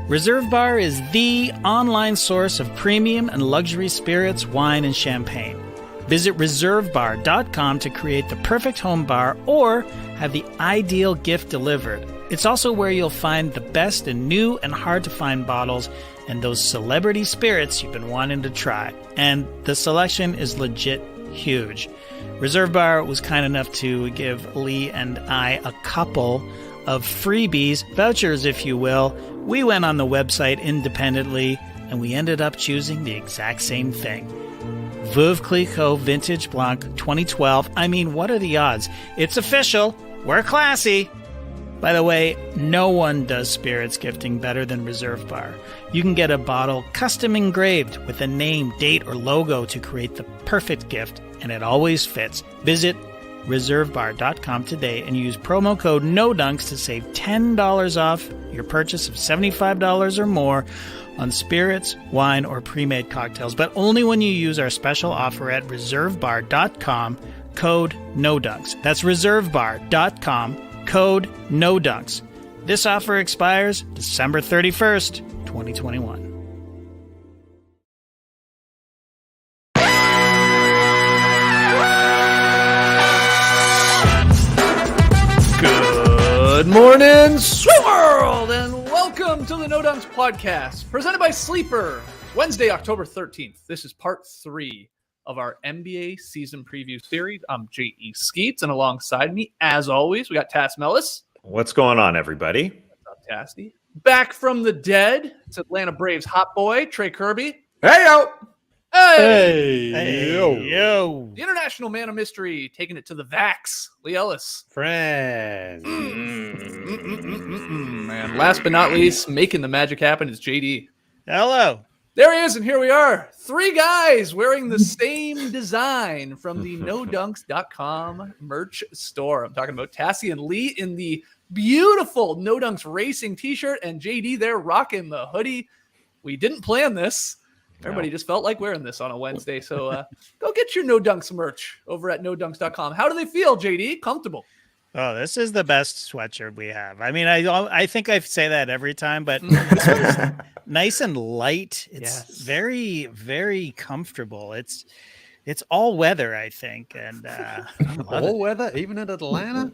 Reserve Bar is the online source of premium and luxury spirits, wine, and champagne. Visit reservebar.com to create the perfect home bar or have the ideal gift delivered. It's also where you'll find the best in new and hard-to-find bottles and those celebrity spirits you've been wanting to try. And the selection is legit huge. Reserve Bar was kind enough to give Leigh and I a couple of freebies, vouchers if you will. We went on the website independently and we ended up choosing the exact same thing. Veuve Clicquot Vintage Blanc 2012. I mean, what are the odds? It's official. We're classy. By the way, no one does spirits gifting better than Reserve Bar. You can get a bottle custom engraved with a name, date, or logo to create the perfect gift, and it always fits. Visit reservebar.com today and use promo code NODUNKS to save $10 off your purchase of $75 or more on spirits, wine, or pre-made cocktails, but only when you use our special offer at reservebar.com, code NODUNKS. That's reservebar.com, code NODUNKS. This offer expires December 31st, 2021. Good morning, Sweet World, and welcome to the No Dunks podcast, presented by Sleeper. Wednesday, October 13th. This is part 3 of our NBA season preview series. I'm JD Skeets, and alongside me, as always, we got Tass Mellis. What's going on, everybody? What's up, Tassy? Back from the dead, it's Atlanta Braves hot boy, Trey Kirby. Hey, yo! Hey, yo! The international man of mystery, taking it to the Vax, Lee Ellis. Friends. Man, last but not least, making the magic happen is JD. Hello. There he is, and here we are. 3 guys wearing the same design from the NoDunks.com merch store. I'm talking about Tassie and Lee in the beautiful No Dunks Racing t-shirt, and JD there rocking the hoodie. We didn't plan this. Everybody just felt like wearing this on a Wednesday. So go get your No Dunks merch over at NoDunks.com. How do they feel, JD? Comfortable? Oh, this is the best sweatshirt we have. I mean, I think I say that every time, but this one's nice and light. It's very, very comfortable. It's all weather, I think, and all weather, even in Atlanta.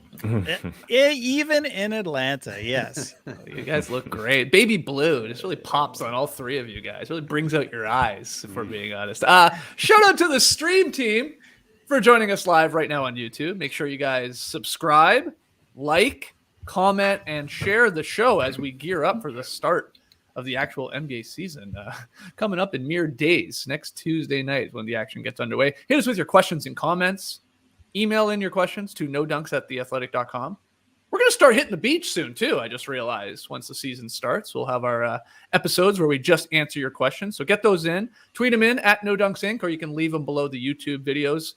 Even in Atlanta, yes. You guys look great. Baby blue just really pops on all 3 of you guys. Really brings out your eyes, if we're being honest. Shout out to the stream team for joining us live right now on YouTube. Make sure you guys subscribe, like, comment, and share the show as we gear up for the start of the actual NBA season coming up in mere days. Next Tuesday night when the action gets underway. Hit us with your questions and comments. Email in your questions to nodunks@theathletic.com. We're going to start hitting the beach soon, too. I just realized once the season starts, we'll have our episodes where we just answer your questions. So get those in. Tweet them in at NoDunksInc, or you can leave them below the YouTube videos.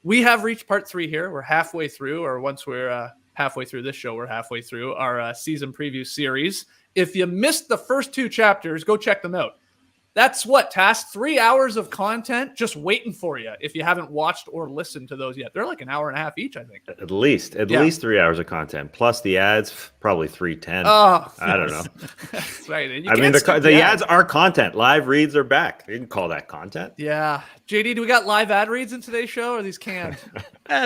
We have reached part 3 here. We're halfway through, or once we're halfway through this show, we're halfway through our season preview series. If you missed the first 2 chapters, go check them out. That's what, Task? 3 hours of content just waiting for you if you haven't watched or listened to those yet. They're like an hour and a half each, I think. At least 3 hours of content. Plus the ads, probably 310. Oh, I don't know. That's right. I mean, the ads are content. Live reads are back. You can call that content. Yeah. JD, do we got live ad reads in today's show, or are these canned?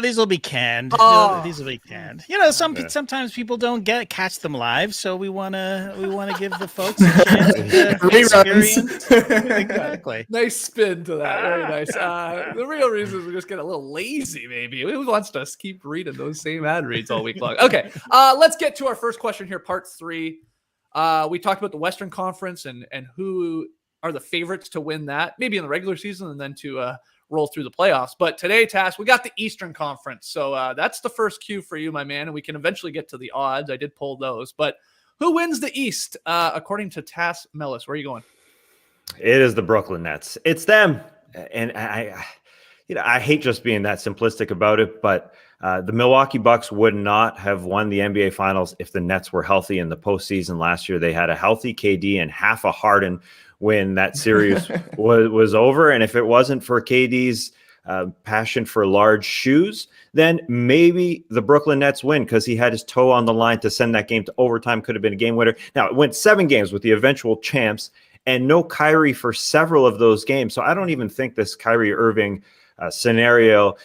These will be canned. Oh. These will be canned. You know, sometimes people don't catch them live, so we wanna give the folks a chance to experience. Exactly. Nice spin to that. Very nice. The real reason is we just get a little lazy, maybe. Who wants to keep reading those same ad reads all week long? Okay, let's get to our first question here, part 3. We talked about the Western Conference and who are the favorites to win that, maybe in the regular season and then to roll through the playoffs. But today, Tass, we got the Eastern Conference. So that's the first cue for you, my man, and we can eventually get to the odds. I did pull those. But who wins the East, according to Tass Mellis? Where are you going? It is the Brooklyn Nets. It's them. And I hate just being that simplistic about it, but the Milwaukee Bucks would not have won the NBA Finals if the Nets were healthy in the postseason last year. They had a healthy KD and half a Harden when that series was over. And if it wasn't for KD's passion for large shoes, then maybe the Brooklyn Nets win because he had his toe on the line to send that game to overtime. Could have been a game winner. Now, it went 7 games with the eventual champs and no Kyrie for several of those games. So I don't even think this Kyrie Irving scenario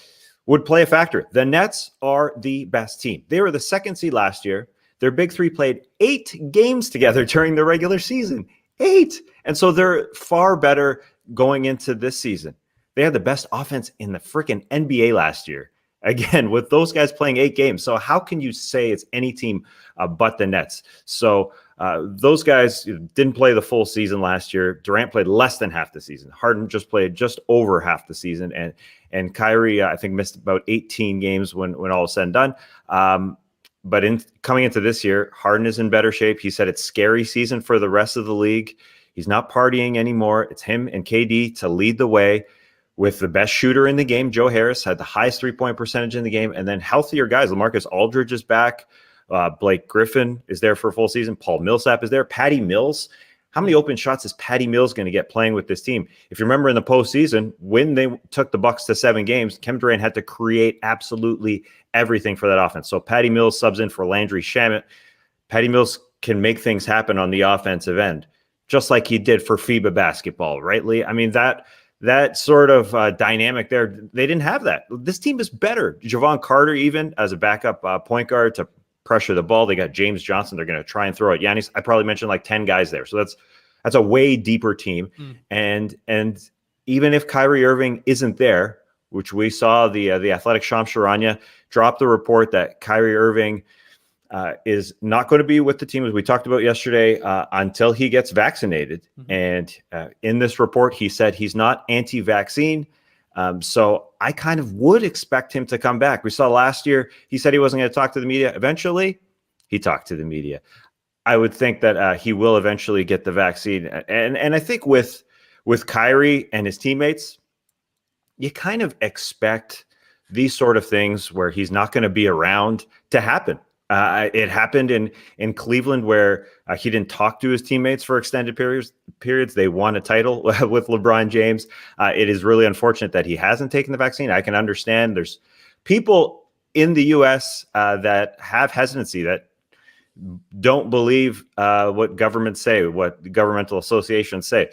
would play a factor. The Nets are the best team. They were the 2nd seed last year. Their big three played 8 games together during the regular season. 8. And so they're far better going into this season. They had the best offense in the freaking NBA last year. Again, with those guys playing 8 games. So how can you say it's any team but the Nets? So those guys didn't play the full season last year. Durant played less than half the season. Harden just played just over half the season. And Kyrie, I think, missed about 18 games when all was said and done. But coming into this year, Harden is in better shape. He said it's scary season for the rest of the league. He's not partying anymore. It's him and KD to lead the way. With the best shooter in the game, Joe Harris had the highest 3-point percentage in the game, and then healthier guys. LaMarcus Aldridge is back. Blake Griffin is there for a full season. Paul Millsap is there. Patty Mills. How many open shots is Patty Mills going to get playing with this team? If you remember in the postseason, when they took the Bucks to 7 games, Kevin Durant had to create absolutely everything for that offense. So Patty Mills subs in for Landry Shamet. Patty Mills can make things happen on the offensive end, just like he did for FIBA basketball, right, Lee? I mean, that sort of dynamic there, they didn't have that. This team is better. Javon Carter, even as a backup point guard to pressure the ball. They got James Johnson. They're going to try and throw at Giannis. I probably mentioned like 10 guys there. So that's a way deeper team. And even if Kyrie Irving isn't there, which we saw the Athletic Shams Charania drop the report that Kyrie Irving is not going to be with the team, as we talked about yesterday, until he gets vaccinated. And in this report, he said he's not anti-vaccine. So I kind of would expect him to come back. We saw last year, he said he wasn't going to talk to the media. Eventually, he talked to the media. I would think that he will eventually get the vaccine. And I think with Kyrie and his teammates, you kind of expect these sort of things where he's not going to be around to happen. It happened in Cleveland where he didn't talk to his teammates for extended periods. They won a title with LeBron James. It is really unfortunate that he hasn't taken the vaccine. I can understand there's people in the U.S. That have hesitancy, that don't believe what governments say, what governmental associations say.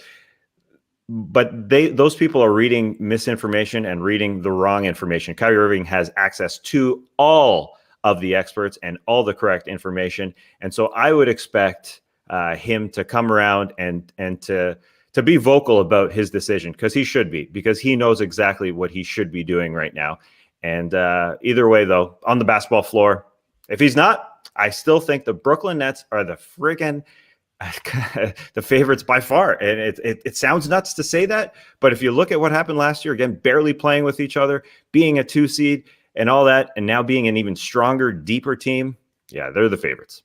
But those people are reading misinformation and reading the wrong information. Kyrie Irving has access to all of the experts and all the correct information. And so I would expect him to come around and to be vocal about his decision, because he should be, because he knows exactly what he should be doing right now. And either way, though, on the basketball floor, if he's not, I still think the Brooklyn Nets are the friggin' the favorites by far. And it sounds nuts to say that, but if you look at what happened last year, again, barely playing with each other, being a 2 seed, and all that, and now being an even stronger, deeper team, yeah, they're the favorites.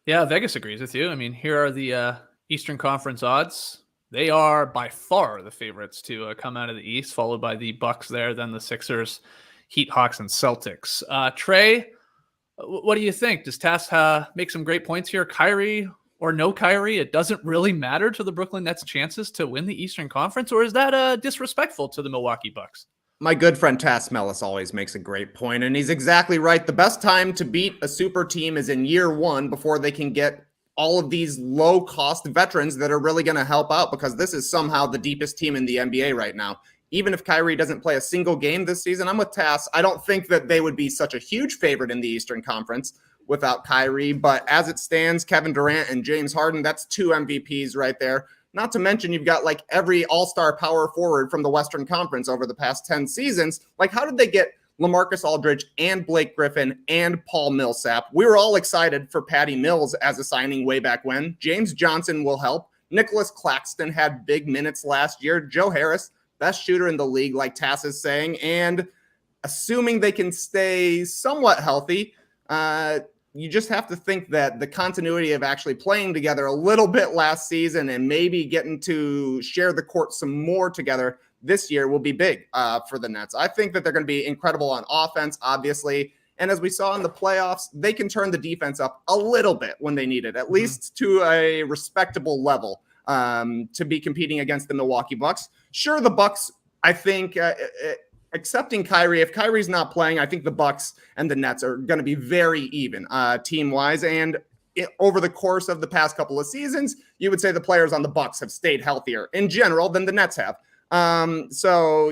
Yeah, Vegas agrees with you. I mean, here are the Eastern Conference odds. They are by far the favorites to come out of the East, followed by the Bucks there, then the Sixers, Heat, Hawks, and Celtics. Trey, what do you think? Does Tass make some great points here? Kyrie or no Kyrie, it doesn't really matter to the Brooklyn Nets' chances to win the Eastern Conference, or is that disrespectful to the Milwaukee Bucks? My good friend Tass Mellis always makes a great point, and he's exactly right. The best time to beat a super team is in year 1, before they can get all of these low-cost veterans that are really going to help out, because this is somehow the deepest team in the NBA right now. Even if Kyrie doesn't play a single game this season, I'm with Tass. I don't think that they would be such a huge favorite in the Eastern Conference without Kyrie, but as it stands, Kevin Durant and James Harden, that's 2 MVPs right there. Not to mention you've got like every all-star power forward from the Western Conference over the past 10 seasons. Like, how did they get LaMarcus Aldridge and Blake Griffin and Paul Millsap? We were all excited for Patty Mills as a signing way back when. James Johnson will help. Nicholas Claxton had big minutes last year. Joe Harris, best shooter in the league, like Tass is saying. And assuming they can stay somewhat healthy, you just have to think that the continuity of actually playing together a little bit last season and maybe getting to share the court some more together this year will be big for the Nets. I think that they're going to be incredible on offense, obviously. And as we saw in the playoffs, they can turn the defense up a little bit when they need it, at least to a respectable level to be competing against the Milwaukee Bucks. Sure, the Bucks, I think accepting Kyrie, if Kyrie's not playing, I think the Bucks and the Nets are going to be very even team-wise. And over the course of the past couple of seasons, you would say the players on the Bucks have stayed healthier in general than the Nets have. So,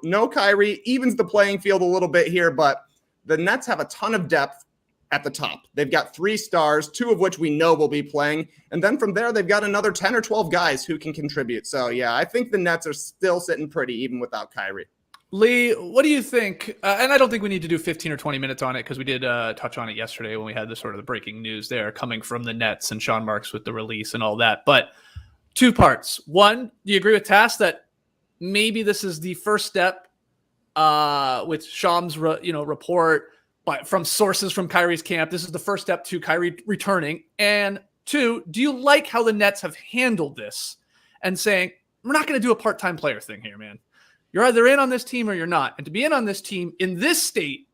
no Kyrie evens the playing field a little bit here, but the Nets have a ton of depth at the top. They've got 3 stars, 2 of which we know will be playing. And then from there, they've got another 10 or 12 guys who can contribute. So, yeah, I think the Nets are still sitting pretty even without Kyrie. Leigh, what do you think? And I don't think we need to do 15 or 20 minutes on it because we did touch on it yesterday when we had the sort of the breaking news there coming from the Nets and Sean Marks with the release and all that. But 2 parts. One, do you agree with Tass that maybe this is the first step with Sham's report from sources from Kyrie's camp? This is the first step to Kyrie returning. And 2, do you like how the Nets have handled this and saying, we're not going to do a part-time player thing here, man. You're either in on this team or you're not. And to be in on this team in this state,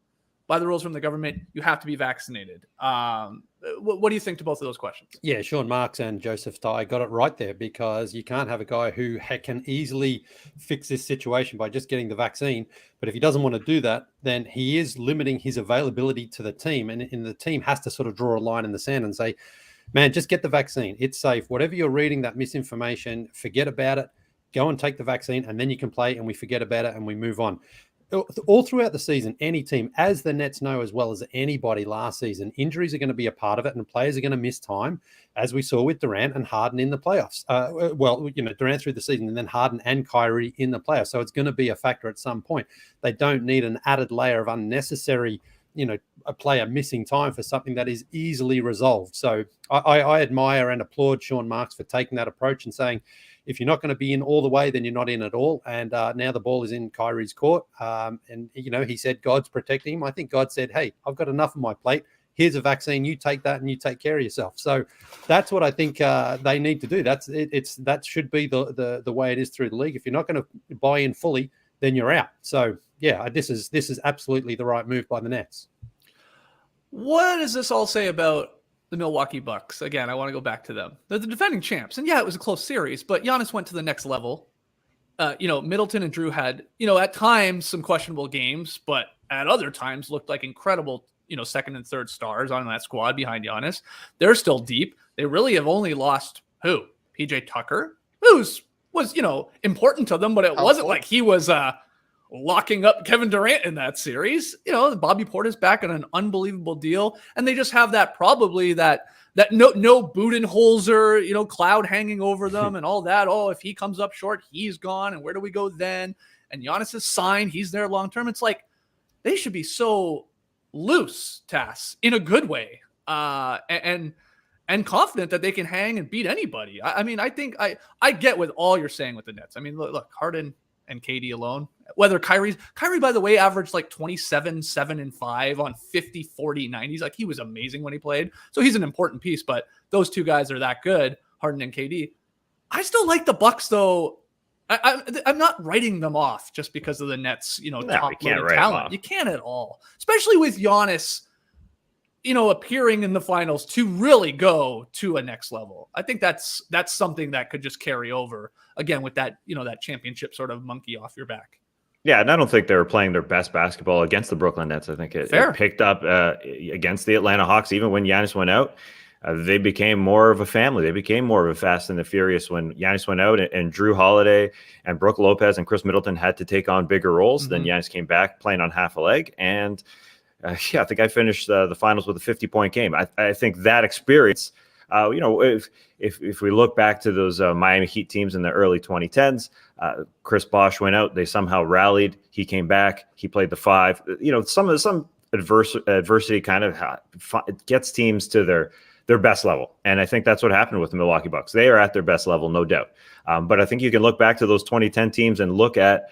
by the rules from the government, you have to be vaccinated. What do you think to both of those questions? Yeah, Sean Marks and Joseph Ty got it right there, because you can't have a guy who can easily fix this situation by just getting the vaccine. But if he doesn't want to do that, then he is limiting his availability to the team. And the team has to sort of draw a line in the sand and say, man, just get the vaccine. It's safe. Whatever you're reading, that misinformation, forget about it. Go and take the vaccine, and then you can play, and we forget about it, and we move on. All throughout the season, any team, as the Nets know as well as anybody last season, injuries are going to be a part of it, and players are going to miss time, as we saw with Durant and Harden in the playoffs. Durant through the season, and then Harden and Kyrie in the playoffs. So it's going to be a factor at some point. They don't need an added layer of unnecessary, a player missing time for something that is easily resolved. So I admire and applaud Sean Marks for taking that approach and saying, if you're not going to be in all the way, then you're not in at all. And now the ball is in Kyrie's court. He said God's protecting him. I think God said, hey, I've got enough on my plate. Here's a vaccine. You take that and you take care of yourself. So that's what I think they need to do. That should be the way it is through the league. If you're not going to buy in fully, then you're out. So yeah, this is absolutely the right move by the Nets. What does this all say about the Milwaukee Bucks? Again, I want to go back to them. They're the defending champs. And yeah, it was a close series, but Giannis went to the next level. Middleton and Drew had, at times some questionable games, but at other times looked like incredible, second and third stars on that squad behind Giannis. They're still deep. They really have only lost who? PJ Tucker, was important to them, but it wasn't like he was locking up Kevin Durant in that series. Bobby Portis back on an unbelievable deal, and they just have that no Budenholzer, cloud hanging over them and all that. Oh, if he comes up short, he's gone, and where do we go then? And Giannis is signed; he's there long term. It's like they should be so loose, Tass, in a good way, and confident that they can hang and beat anybody. I think I get what all you're saying with the Nets. Look, Harden and KD alone. Whether Kyrie, by the way, averaged like 27, 7, and 5 on 50, 40, 90s. Like, he was amazing when he played. So he's an important piece, but those 2 guys are that good, Harden and KD. I still like the Bucks, though. I'm not writing them off just because of the Nets, top talent. You can't at all, especially with Giannis, appearing in the finals to really go to a next level. I think that's something that could just carry over again with that, that championship sort of monkey off your back. Yeah, and I don't think they were playing their best basketball against the Brooklyn Nets. I think it picked up against the Atlanta Hawks. Even when Giannis went out, they became more of a family. They became more of a Fast and the Furious when Giannis went out, and Drew Holiday and Brook Lopez and Chris Middleton had to take on bigger roles. Mm-hmm. Then Giannis came back playing on half a leg. And I think I finished the finals with a 50-point game. I think that experience, if we look back to those Miami Heat teams in the early 2010s, Chris Bosh went out. They somehow rallied. He came back. He played the 5. Some adversity kind of gets teams to their best level. And I think that's what happened with the Milwaukee Bucks. They are at their best level, no doubt. But I think you can look back to those 2010 teams and look at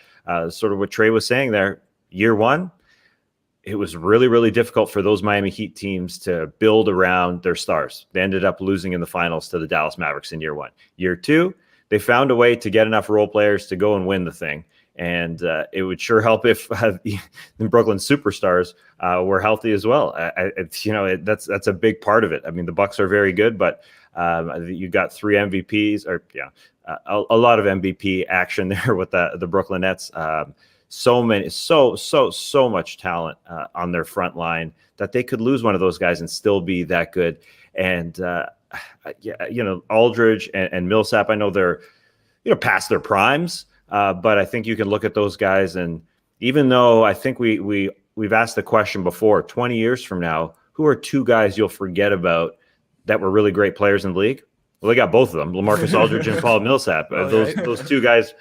sort of what Trey was saying there. Year 1, it was really, really difficult for those Miami Heat teams to build around their stars. They ended up losing in the finals to the Dallas Mavericks in year 1. Year 2, they found a way to get enough role players to go and win the thing. And it would sure help if the Brooklyn superstars were healthy as well. That's a big part of it. The Bucks are very good, but you got 3 MVPs, a lot of MVP action there with the Brooklyn Nets. so much talent on their front line that they could lose one of those guys and still be that good. And Aldridge and Millsap, I know they're past their primes, but I think you can look at those guys, and even though I think we've asked the question before, 20 years from now, who are two guys you'll forget about that were really great players in the league? Well, they got both of them, LaMarcus Aldridge and Paul Millsap. Those two guys,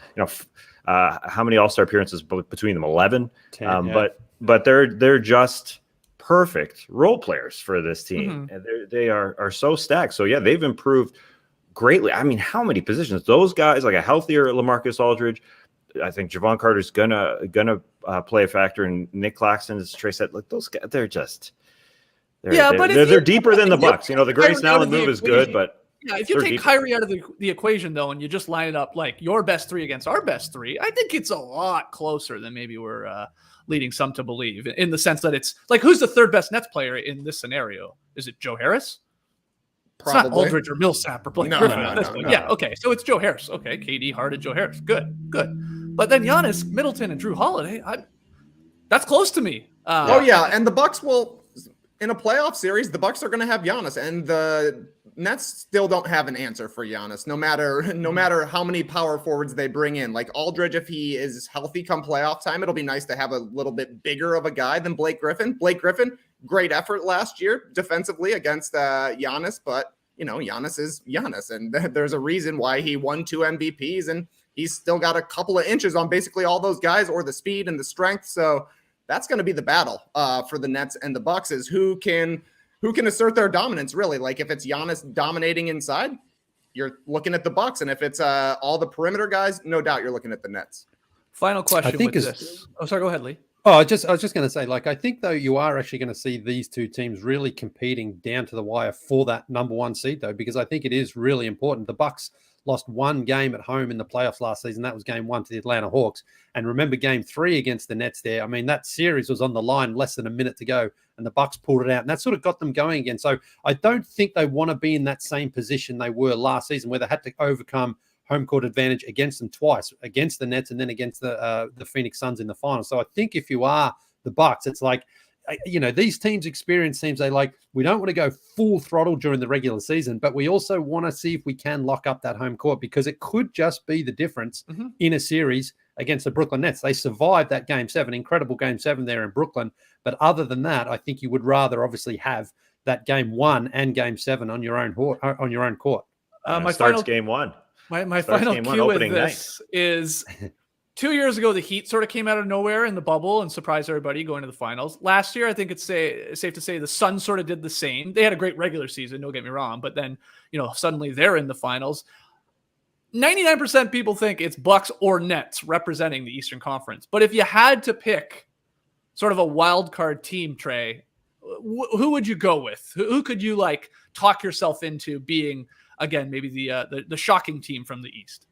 how many All-Star appearances between them? 11. 10, But they're just perfect role players for this team, and they are so stacked. So yeah, they've improved greatly. I mean, how many positions? Those guys, like a healthier LaMarcus Aldridge, I think Javon Carter's gonna play a factor, and Nick Claxton, as Trey said, like those guys, they're deeper than the Bucks. The Grayson Allen move is good, but yeah, if you take Kyrie out of the equation, though, and you just line it up like your best three against our best three, I think it's a lot closer than maybe we're leading some to believe, in the sense that it's like, who's the third best Nets player in this scenario? Is it Joe Harris? Probably. It's not Aldridge or Millsap or Blake Griffin. Yeah, okay, so it's Joe Harris. Okay, KD, Harden, Joe Harris. Good. But then Giannis, Middleton, and Drew Holiday, that's close to me. And the Bucks will, in a playoff series, the Bucks are going to have Giannis, and the Nets still don't have an answer for Giannis, no matter how many power forwards they bring in. Like Aldridge, if he is healthy come playoff time, it'll be nice to have a little bit bigger of a guy than Blake Griffin. Blake Griffin, great effort last year defensively against Giannis, but Giannis is Giannis, and there's a reason why he won 2 MVPs, and he's still got a couple of inches on basically all those guys, or the speed and the strength. So that's going to be the battle for the Nets and the Bucks, is who can assert their dominance, really. Like if it's Giannis dominating inside, you're looking at the Bucks, and if it's all the perimeter guys, no doubt you're looking at the Nets. Final question with this. Oh, sorry, go ahead, Lee. Oh, I was just going to say, like, I think though you are actually going to see these two teams really competing down to the wire for that number 1 seed, though, because I think it is really important. The Bucks lost 1 game at home in the playoffs last season. That was game 1 to the Atlanta Hawks. And remember game 3 against the Nets there. I mean, that series was on the line, less than a minute to go, and the Bucks pulled it out. And that sort of got them going again. So I don't think they want to be in that same position they were last season, where they had to overcome home court advantage against them twice, against the Nets and then against the Phoenix Suns in the final. So I think if you are the Bucks, it's like, these teams experience seems they like, we don't want to go full throttle during the regular season, but we also want to see if we can lock up that home court, because it could just be the difference in a series against the Brooklyn Nets. They survived that game 7, incredible game 7 there in Brooklyn. But other than that, I think you would rather obviously have that game 1 and game 7 on your own court. Starts game 1. My final cue with this is 2 years ago, the Heat sort of came out of nowhere in the bubble and surprised everybody going to the finals. Last year, I think it's safe to say the Suns sort of did the same. They had a great regular season, don't get me wrong, but then, suddenly they're in the finals. 99% people think it's Bucks or Nets representing the Eastern Conference. But if you had to pick sort of a wild card team, Trey, who would you go with? Who could you talk yourself into being, again, maybe the shocking team from the East?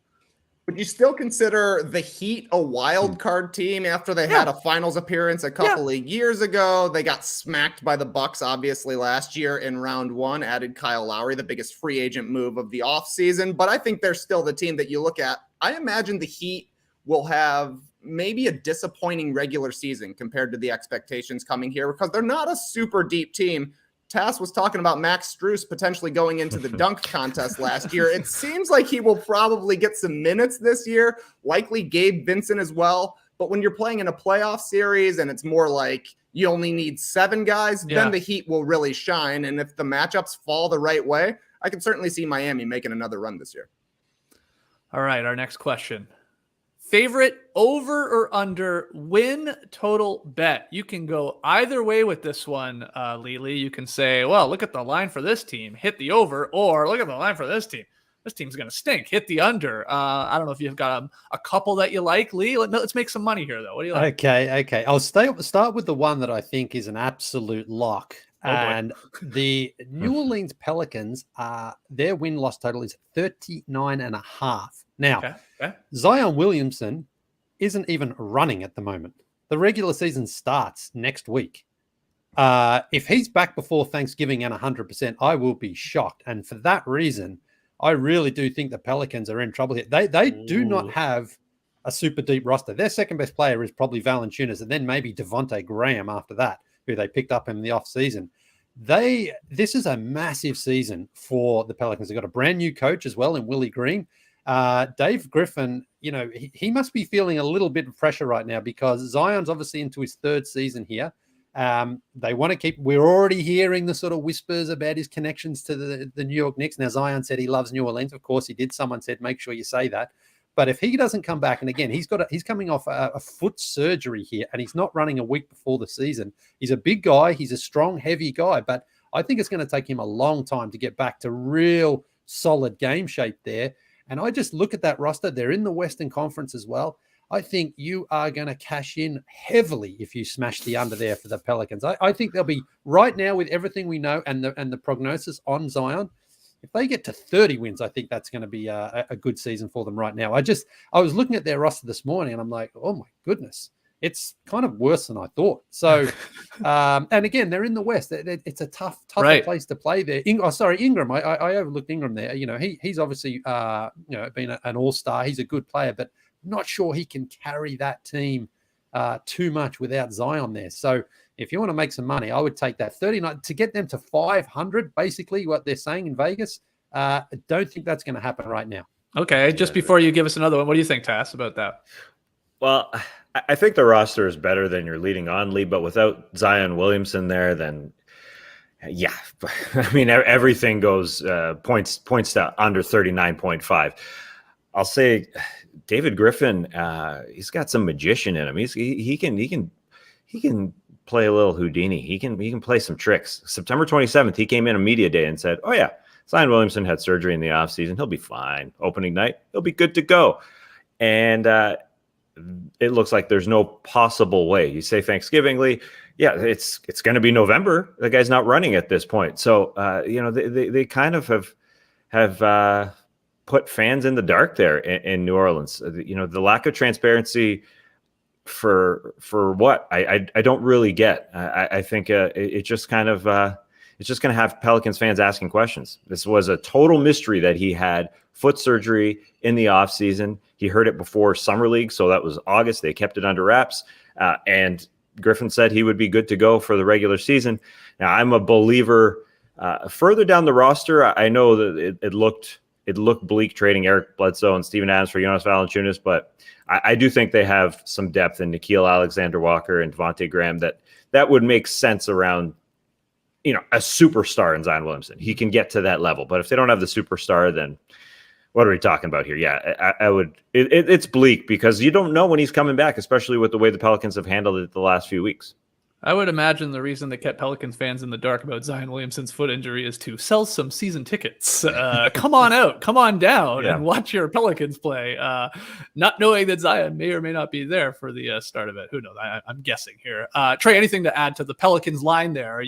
Would you still consider the Heat a wild card team after they had a finals appearance a couple of years ago? They got smacked by the Bucks, obviously, last year in round 1, added Kyle Lowry, the biggest free agent move of the offseason. But I think they're still the team that you look at. I imagine the Heat will have maybe a disappointing regular season compared to the expectations coming here, because they're not a super deep team. Tass was talking about Max Strus potentially going into the dunk contest last year. It seems like he will probably get some minutes this year, likely Gabe Vincent as well. But when you're playing in a playoff series and it's more like you only need 7 guys, then the Heat will really shine. And if the matchups fall the right way, I can certainly see Miami making another run this year. All right, our next question. Favorite over or under win total bet? You can go either way with this one, Lee. You can say, well, look at the line for this team, hit the over, or look at the line for this team. This team's going to stink, hit the under. I don't know if you've got a couple that you like, Lee. Let's make some money here, though. What do you like? Okay. I'll start with the one that I think is an absolute lock. And the New Orleans Pelicans, their win-loss total is 39.5. Now, Zion Williamson isn't even running at the moment. The regular season starts next week. If he's back before Thanksgiving and 100%, I will be shocked. And for that reason, I really do think the Pelicans are in trouble here. They do not have a super deep roster. Their second best player is probably Valanciunas, and then maybe Devontae Graham after that, who they picked up in the offseason. This is a massive season for the Pelicans. They've got a brand new coach as well in Willie Green. Dave Griffin, he must be feeling a little bit of pressure right now because Zion's obviously into his third season here. They want to keep, we're already hearing the sort of whispers about his connections to the New York Knicks. Now, Zion said he loves New Orleans. Of course he did. Someone said, make sure you say that. But if he doesn't come back, and again, he's coming off a foot surgery here, and he's not running a week before the season. He's a big guy. He's a strong, heavy guy, but I think it's going to take him a long time to get back to real solid game shape there. And I just look at that roster. They're in the Western Conference as well. I think you are going to cash in heavily if you smash the under there for the Pelicans. I think they'll be right now with everything we know and the prognosis on Zion. If they get to 30 wins, I think that's going to be a good season for them right now. I was looking at their roster this morning and I'm like, oh my goodness, it's kind of worse than I thought. So, and again, they're in the West. It's a tougher place to play there. Ingram. I overlooked Ingram there. He's obviously been an all-star. He's a good player, but not sure he can carry that team too much without Zion there. So if you want to make some money, I would take that 39 to get them to 500, basically what they're saying in Vegas. I don't think that's going to happen right now. Okay. Just before you give us another one, what do you think, Tass, about that? Well, I think the roster is better than you're leading on, Lee, but without Zion Williamson there, then yeah, I mean, everything goes points to under 39.5. I'll say David Griffin, he's got some magician in him. He can play a little Houdini. He can play some tricks. September 27th, he came in a media day and said, oh yeah, Zion Williamson had surgery in the offseason. He'll be fine. Opening night, he'll be good to go. And it looks like there's no possible way. You say Thanksgiving, Lee. Yeah, it's going to be November. The guy's not running at this point. So, they kind of have put fans in the dark there in New Orleans. The lack of transparency for what I don't really get. I think it's just going to have Pelicans fans asking questions. This was a total mystery that he had foot surgery in the offseason. He heard it before Summer League, so that was August. They kept it under wraps, and Griffin said he would be good to go for the regular season. Now, I'm a believer further down the roster. I know that it looked bleak trading Eric Bledsoe and Steven Adams for Jonas Valanciunas, but I do think they have some depth in Nickeil Alexander-Walker and Devontae Graham that would make sense around, a superstar in Zion Williamson. He can get to that level, but if they don't have the superstar, then what are we talking about here? Yeah, I would. It's bleak because you don't know when he's coming back, especially with the way the Pelicans have handled it the last few weeks. I would imagine the reason they kept Pelicans fans in the dark about Zion Williamson's foot injury is to sell some season tickets. Come on out, come on down, and watch your Pelicans play. Not knowing that Zion may or may not be there for the start of it. Who knows? I'm guessing here. Trey, anything to add to the Pelicans line there? Are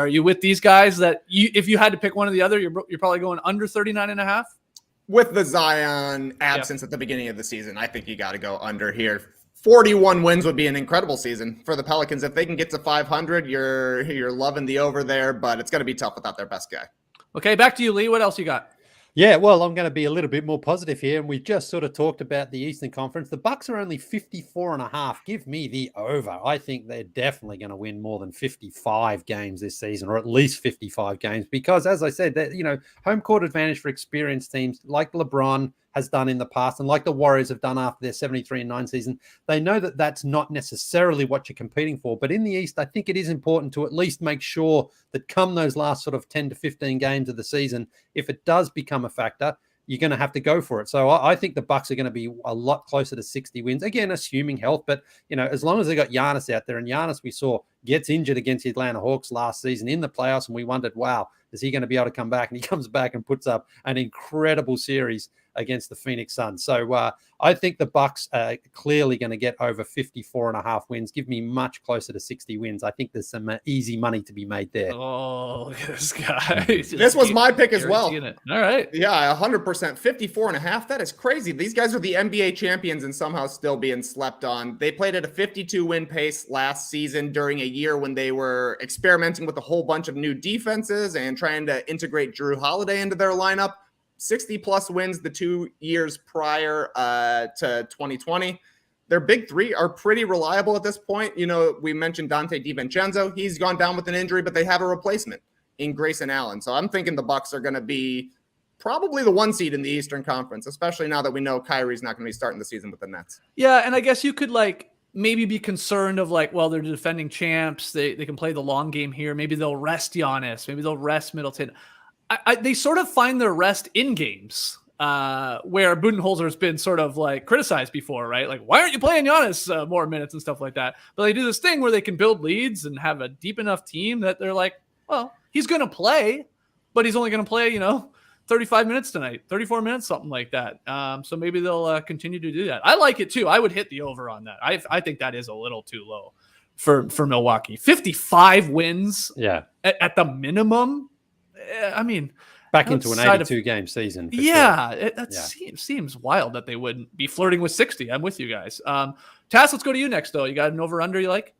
you with these guys that if you had to pick one or the other, you're probably going under 39.5? With the Zion absence at the beginning of the season, I think you got to go under here. 41 wins would be an incredible season for the Pelicans. If they can get to 500, you're loving the over there, but it's going to be tough without their best guy. Okay, back to you, Lee. What else you got? Yeah, well, I'm going to be a little bit more positive here, and we just sort of talked about the Eastern Conference. The Bucks are only 54.5. Give me the over. I think they're definitely going to win more than 55 games this season, or at least 55 games, because, as I said, that home court advantage for experienced teams like LeBron has done in the past, and like the Warriors have done after their 73-9 season. They know that that's not necessarily what you're competing for, but in the East, I think it is important to at least make sure that come those last sort of 10 to 15 games of the season, if it does become a factor, you're going to have to go for it. So I think the Bucks are going to be a lot closer to 60 wins, again, assuming health. But, as long as they got Giannis out there, and Giannis we saw gets injured against the Atlanta Hawks last season in the playoffs, and we wondered, wow, is he going to be able to come back? And he comes back and puts up an incredible series against the Phoenix Suns. So I think the Bucks are clearly going to get over 54.5 wins. Give me much closer to 60 wins. I think there's some easy money to be made there. Oh, look at this guy. This was my pick as well. All right. Yeah, 100%. 54.5. That is crazy. These guys are the NBA champions and somehow still being slept on. They played at a 52-win pace last season during a year when they were experimenting with a whole bunch of new defenses and trying to integrate Drew Holiday into their lineup. 60 plus wins the 2 years prior to 2020. Their big three are pretty reliable at this point. We mentioned Dante DiVincenzo. He's gone down with an injury, but they have a replacement in Grayson Allen. So I'm thinking the Bucks are going to be probably the 1 seed in the Eastern Conference, especially now that we know Kyrie's not going to be starting the season with the Nets. Yeah, and I guess you could maybe be concerned of they're defending champs. They can play the long game here. Maybe they'll rest Giannis. Maybe they'll rest Middleton. They sort of find their rest in games where Budenholzer's been sort of criticized before, right? Why aren't you playing Giannis more minutes and stuff like that? But they do this thing where they can build leads and have a deep enough team that they're well, he's going to play, but he's only going to play, 35 minutes tonight, 34 minutes, something like that. So maybe they'll continue to do that. I like it too. I would hit the over on that. I think that is a little too low for Milwaukee. 55 wins at the minimum. I mean, back into an 82 game season. Seems wild that they wouldn't be flirting with 60. I'm with you guys. Tass, let's go to you next though. You got an over under you like?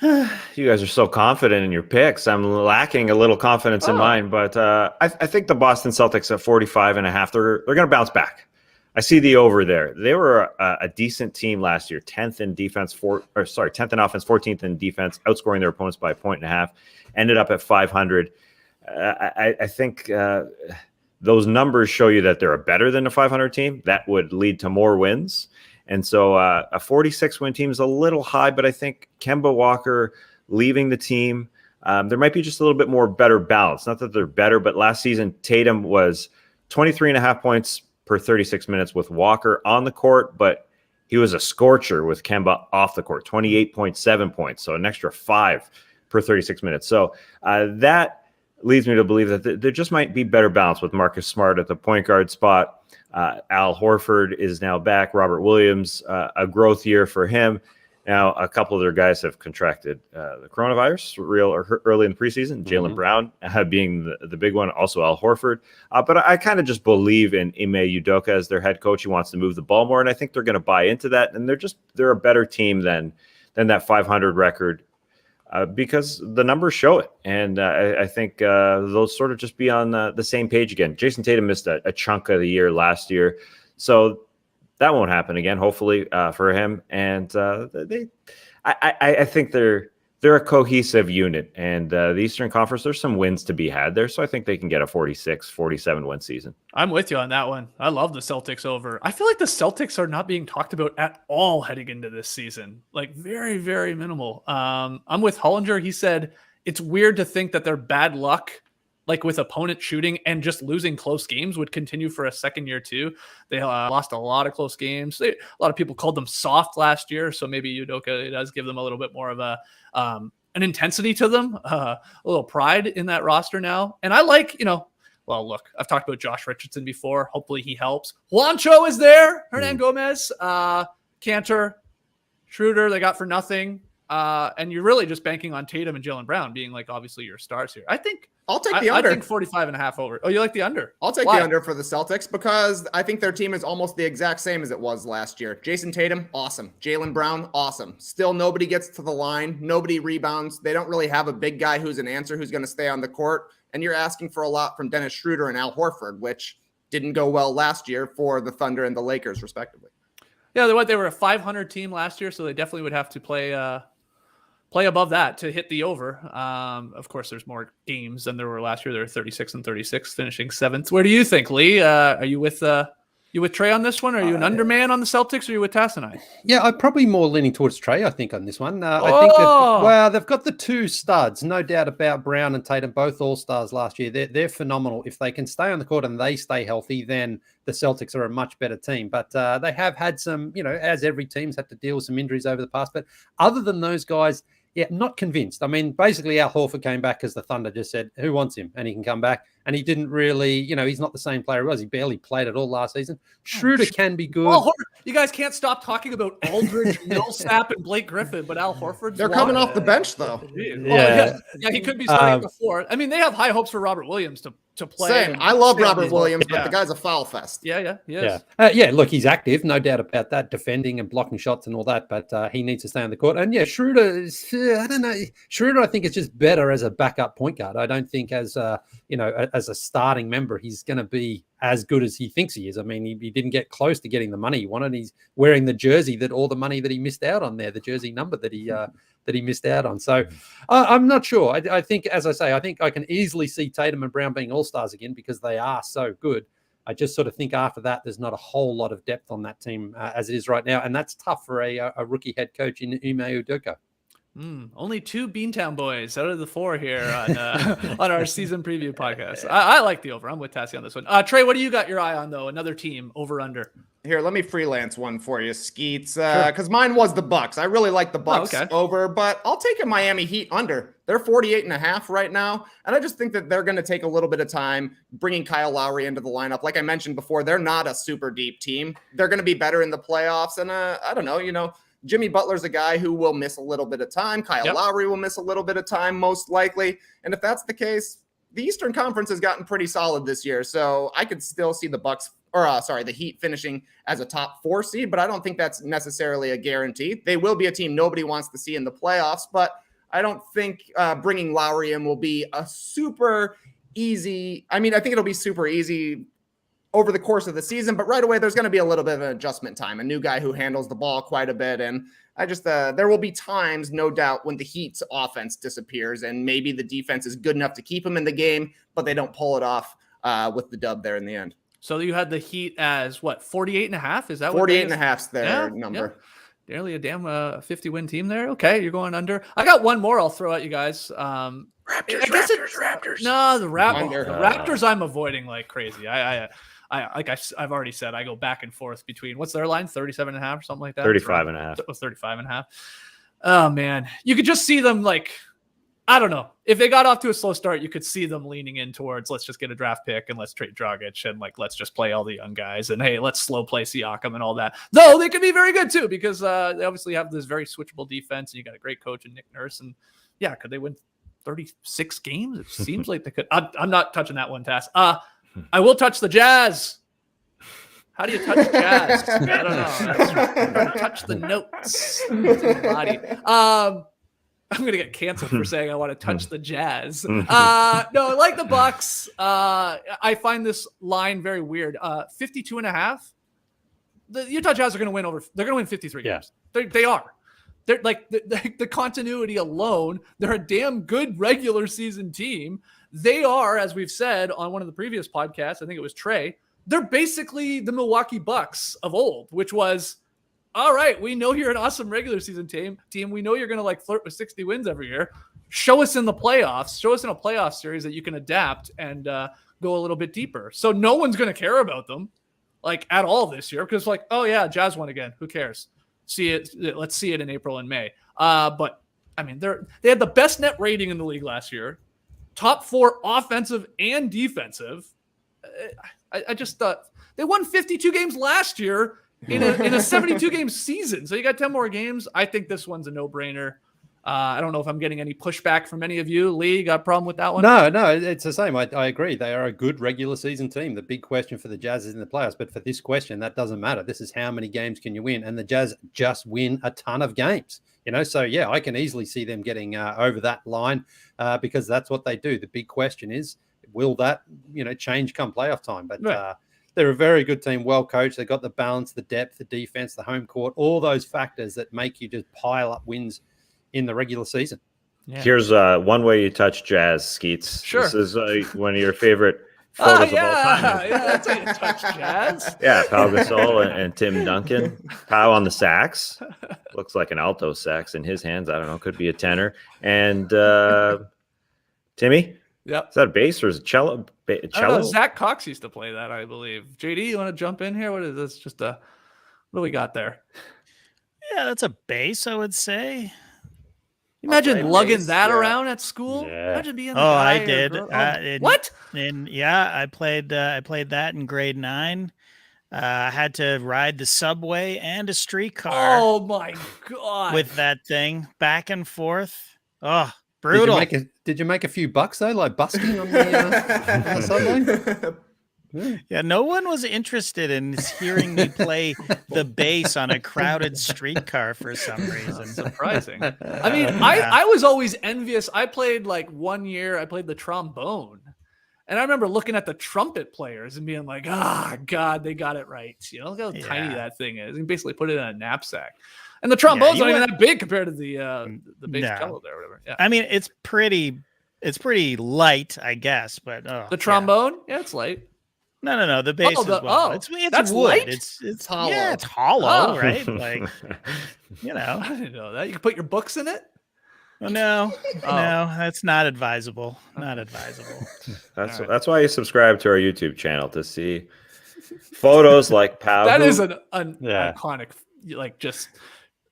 You guys are so confident in your picks. I'm lacking a little confidence in mine, but I think the Boston Celtics at 45.5, they're going to bounce back. I see the over there. They were a decent team last year, 10th in defense, 10th in offense, 14th in defense, outscoring their opponents by 1.5. Ended up at 500. I think those numbers show you that they're a better than a 500 team. That would lead to more wins. And so a 46-win team is a little high, but I think Kemba Walker leaving the team, there might be just a little bit more better balance. Not that they're better, but last season, Tatum was 23.5 points per 36 minutes with Walker on the court, but he was a scorcher with Kemba off the court, 28.7 points, so an extra 5 per 36 minutes. So that leads me to believe that there just might be better balance with Marcus Smart at the point guard spot. Al Horford is now back. Robert Williams, a growth year for him. Now, a couple of their guys have contracted the coronavirus early in the preseason. Jaylen Brown being the big one, also Al Horford. But I kind of just believe in Ime Udoka as their head coach. He wants to move the ball more, and I think they're going to buy into that. And they're a better team than that 500 record because the numbers show it. And I think they'll sort of just be on the same page again. Jason Tatum missed a chunk of the year last year, so that won't happen again, hopefully, for him. And I think they're a cohesive unit. And the Eastern Conference, there's some wins to be had there. So I think they can get a 46, 47 win season. I'm with you on that one. I love the Celtics over. I feel like the Celtics are not being talked about at all heading into this season. Very, very minimal. I'm with Hollinger. He said it's weird to think that their bad luck with opponent shooting and just losing close games would continue for a second year too. They lost a lot of close games. A lot of people called them soft last year. So maybe Udoka does give them a little bit more of an intensity to them, a little pride in that roster now. And I well, look, I've talked about Josh Richardson before. Hopefully he helps. Juancho is there. Hernan Gomez, Cantor, Schroeder, they got for nothing. And you're really just banking on Tatum and Jaylen Brown being obviously your stars here. I think I'll take the under. I think 45.5 over. Oh, you like the under? I'll take the under for the Celtics because I think their team is almost the exact same as it was last year. Jason Tatum, awesome. Jaylen Brown, awesome. Still nobody gets to the line. Nobody rebounds. They don't really have a big guy who's an answer who's going to stay on the court. And you're asking for a lot from Dennis Schroeder and Al Horford, which didn't go well last year for the Thunder and the Lakers, respectively. Yeah, they were a 500 team last year, so they definitely would have to play above that to hit the over. Of course, there's more games than there were last year. There were 36 and 36, finishing 7th. Where do you think, Lee? Are you with Trey on this one? Are you an underman on the Celtics, or are you with Tass and I? Yeah, I'm probably more leaning towards Trey, I think, on this one. I think they've got the two studs, no doubt about Brown and Tatum, both all-stars last year. They're phenomenal. If they can stay on the court and they stay healthy, then the Celtics are a much better team. But they have had some, as every team's had to deal with some injuries over the past. But other than those guys, yeah, not convinced. I mean, basically, Al Horford came back because the Thunder just said, who wants him? And he can come back. And he didn't really, he's not the same player he was. He barely played at all last season. Schroeder can be good. You guys can't stop talking about Aldridge, Millsap, and Blake Griffin, but Al Horford's They're coming off the bench, though. Yeah, he could be starting before. I mean, they have high hopes for Robert Williams to play. Same. I love Robert Williams, but the guy's a foul fest. Yeah. Look, he's active, no doubt about that, defending and blocking shots and all that, but he needs to stay on the court. And Schroeder is, I don't know. Schroeder, I think, is just better as a backup point guard. I don't think as, a as a starting member, he's going to be as good as he thinks he is. I mean, he didn't get close to getting the money he wanted. He's wearing the jersey that all the money that he missed out on there, the jersey number that he missed out on. So I'm not sure. I think, as I say, I think I can easily see Tatum and Brown being all-stars again because they are so good. I just sort of think after that, there's not a whole lot of depth on that team as it is right now. And that's tough for a rookie head coach in Ime Udoka. Only 2 Beantown boys out of the 4 here on our season preview podcast. I like the over. I'm with Tassie on this one. Trey, what do you got your eye on, though? Another team, over under. Here, let me freelance one for you, Skeets, because mine was the Bucks. I really like the Bucks over, but I'll take a Miami Heat under. They're 48.5 right now, and I just think that they're going to take a little bit of time bringing Kyle Lowry into the lineup. Like I mentioned before, they're not a super deep team. They're going to be better in the playoffs, and I don't know, Jimmy Butler's a guy who will miss a little bit of time. Kyle Lowry will miss a little bit of time, most likely, and if that's the case, the Eastern Conference has gotten pretty solid this year, so I could still see the Heat finishing as a top 4 seed, but I don't think that's necessarily a guarantee. They will be a team nobody wants to see in the playoffs, but I don't think bringing Lowry in will be a super easy. I mean, I think it'll be super easy over the course of the season, but right away, there's going to be a little bit of an adjustment time, a new guy who handles the ball quite a bit. And I just, there will be times, no doubt, when the Heat's offense disappears and maybe the defense is good enough to keep them in the game, but they don't pull it off with the dub there in the end. So you had the Heat as 48.5? Is that 48.5's their number? Yeah. Nearly a damn 50-win team there. Okay, you're going under. I got one more I'll throw at you guys. Raptors. No, the Raptors I'm avoiding like crazy. I've already said, I go back and forth between, what's their line? 37.5 or something like that? 35.5. It was 35.5. Oh, man. You could just see them I don't know. If they got off to a slow start, you could see them leaning in towards, let's just get a draft pick and let's trade Dragic and let's just play all the young guys and hey, let's slow play Siakam and all that. Though they could be very good too because they obviously have this very switchable defense and you got a great coach in Nick Nurse. And yeah, could they win 36 games? It seems like they could. I'm not touching that one, Tass. I will touch the Jazz. How do you touch Jazz? I don't know. Touch the notes. Body. I'm going to get canceled for saying I want to touch the Jazz. No, I like the Bucks. I find this line very weird. 52.5. The Utah Jazz are going to win they're going to win 53 games. They are. They're like the continuity alone. They're a damn good regular season team. They are, as we've said on one of the previous podcasts, I think it was Trey, they're basically the Milwaukee Bucks of old, which was, all right, we know you're an awesome regular season team. We know you're going to flirt with 60 wins every year. Show us in the playoffs. Show us in a playoff series that you can adapt and go a little bit deeper. So no one's going to care about them at all this year because oh yeah, Jazz won again. Who cares? Let's see it in April and May. But I mean, they had the best net rating in the league last year. Top 4 offensive and defensive. I just thought they won 52 games last year in a 72-game season. So you got 10 more games. I think this one's a no-brainer. I don't know if I'm getting any pushback from any of you. Lee, got a problem with that one? No, it's the same. I agree. They are a good regular season team. The big question for the Jazz is in the playoffs. But for this question, that doesn't matter. This is how many games can you win? And the Jazz just win a ton of games. So yeah, I can easily see them getting over that line because that's what they do. The big question is, will that, change come playoff time? But they're a very good team, well coached. They've got the balance, the depth, the defense, the home court, all those factors that make you just pile up wins in the regular season. Yeah. Here's one way you touch Jazz, Skeets. Sure. This is one of your favorite photos of all time. Yeah, that's how you touch Jazz. Yeah, Pau Gasol and Tim Duncan. Pau on the sax. Looks like an alto sax in his hands. I don't know. Could be a tenor. And Timmy? Yep. Is that a bass or is it cello? Zach Cox used to play that, I believe. JD, you want to jump in here? What is this? What do we got there? Yeah, that's a bass, I would say. Imagine lugging that around at school. Yeah. Imagine being I did. What? I played that in grade 9. I had to ride the subway and a streetcar. Oh my god! With that thing back and forth. Oh, brutal. Did you make a few bucks though, like busking on the subway? Yeah, no one was interested in hearing me play the bass on a crowded streetcar for some reason. Surprising. I mean, I was always envious. I played 1 year, I played the trombone. And I remember looking at the trumpet players and being like, God, they got it right. Look how tiny that thing is. You basically put it in a knapsack. And the trombone's not even that big compared to the bass cello there or whatever. Yeah. I mean, it's pretty light, I guess, but the trombone, it's light. No, the bass as well. It's that's wood. light? It's hollow. Yeah, it's hollow, right? Like, I didn't know that. You can put your books in it? No, that's not advisable. Not advisable. That's why you subscribe to our YouTube channel, to see photos like Pau. That is an iconic, like, just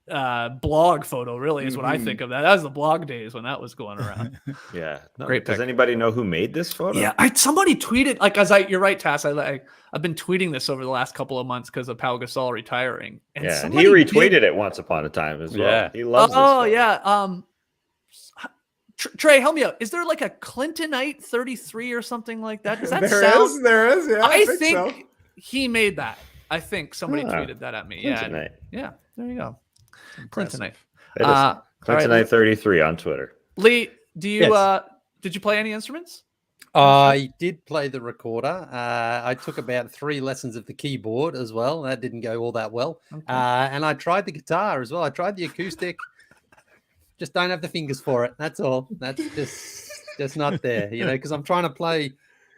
blog photo, really, is what I think of that. That was the blog days when that was going around. Yeah. Great Does pick. anybody know who made this photo? Yeah, somebody tweeted, you're right, Tass. I've been tweeting this over the last couple of months because of Pau Gasol retiring. And and he retweeted it once upon a time as well. Yeah. He loves this photo. Yeah. Trey, help me out. Is there like a Clintonite 33 or something like that? Does that sound? There is. Yeah, I think so. think he made that. I think somebody tweeted that at me. Clintonite. Yeah. There you go. Clintonite. It is Clintonite 33 on Twitter. Lee, do you Yes. did you play any instruments? I did play the recorder. I took about 3 lessons of the keyboard as well. That didn't go all that well. Okay. And I tried the guitar as well. I tried the acoustic. Just don't have the fingers for it. That's all. That's just not there, because I'm trying to play,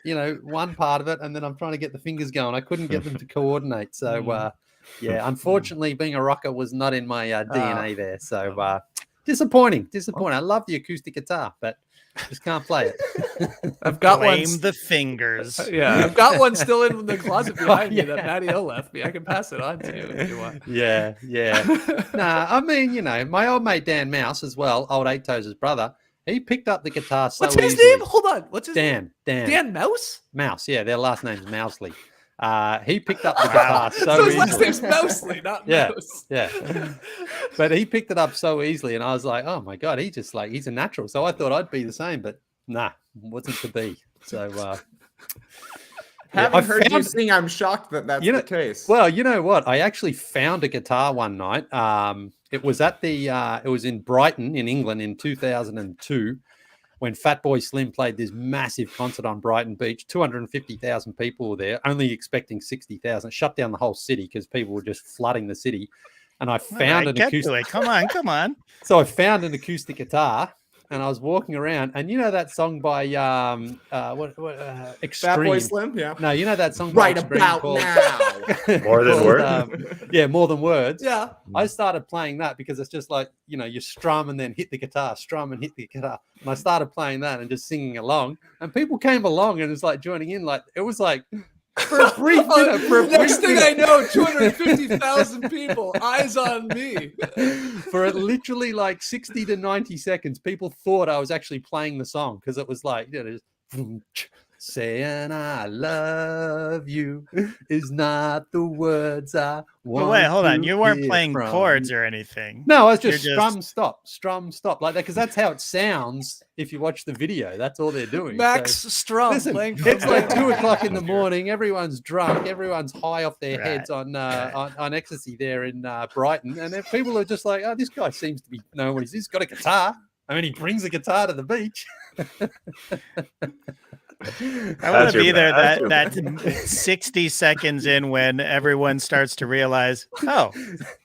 one part of it, and then I'm trying to get the fingers going. I couldn't get them to coordinate. So, unfortunately, being a rocker was not in my DNA there. So, disappointing. I love the acoustic guitar, but just can't play it. I've got Blame the fingers. Yeah, I've got one still in the closet behind me that Matty O left me. I can pass it on to you if you want. Yeah. Nah, I mean, my old mate Dan Mouse as well, old Eight Toes' brother, he picked up the guitar so What's his easily. name? Hold on. What's his name? Dan Mouse? Mouse, yeah, their last name's Mousley. He picked up the guitar so his last easily. name's Mousely, not Yeah, Mouse. yeah. But he picked it up so easily, and I was like, oh my God, he's a natural. So I thought I'd be the same, but nah, wasn't to be. So Having heard you sing, I'm shocked that that's the case. Well, you know what? I actually found a guitar one night. It was at it was in Brighton in England in 2002 when Fatboy Slim played this massive concert on Brighton Beach. 250,000 people were there, only expecting 60,000. Shut down the whole city because people were just flooding the city. And I found an acoustic. Come on. So I found an acoustic guitar. And I was walking around, and that song by Extreme. Fatboy Slim, yeah. No, that song by Right Extreme about called, now. More than words? More Than Words. Yeah. I started playing that because it's just like, you strum and then hit the guitar, strum and hit the guitar. And I started playing that and just singing along. And people came along and it was like joining in. Like, it was like, for a brief minute. Next thing I know, 250,000 people, eyes on me. For literally like 60 to 90 seconds, people thought I was actually playing the song because it was like, just saying I love you is not the words I want. But wait, hold on. to You weren't hear playing from chords you. or anything. No, I was just You're strum, stop like that because that's how it sounds if you watch the video. That's all they're doing. Max So, Strum. listen, playing it's like chords. 2:00 in the morning. Everyone's drunk. Everyone's high off their Right. heads on ecstasy there in Brighton, and then people are just like, "Oh, this guy seems to be knowing what he's got a guitar. I mean, he brings a guitar to the beach." I want to be there That's that 60 seconds in when everyone starts to realize, oh,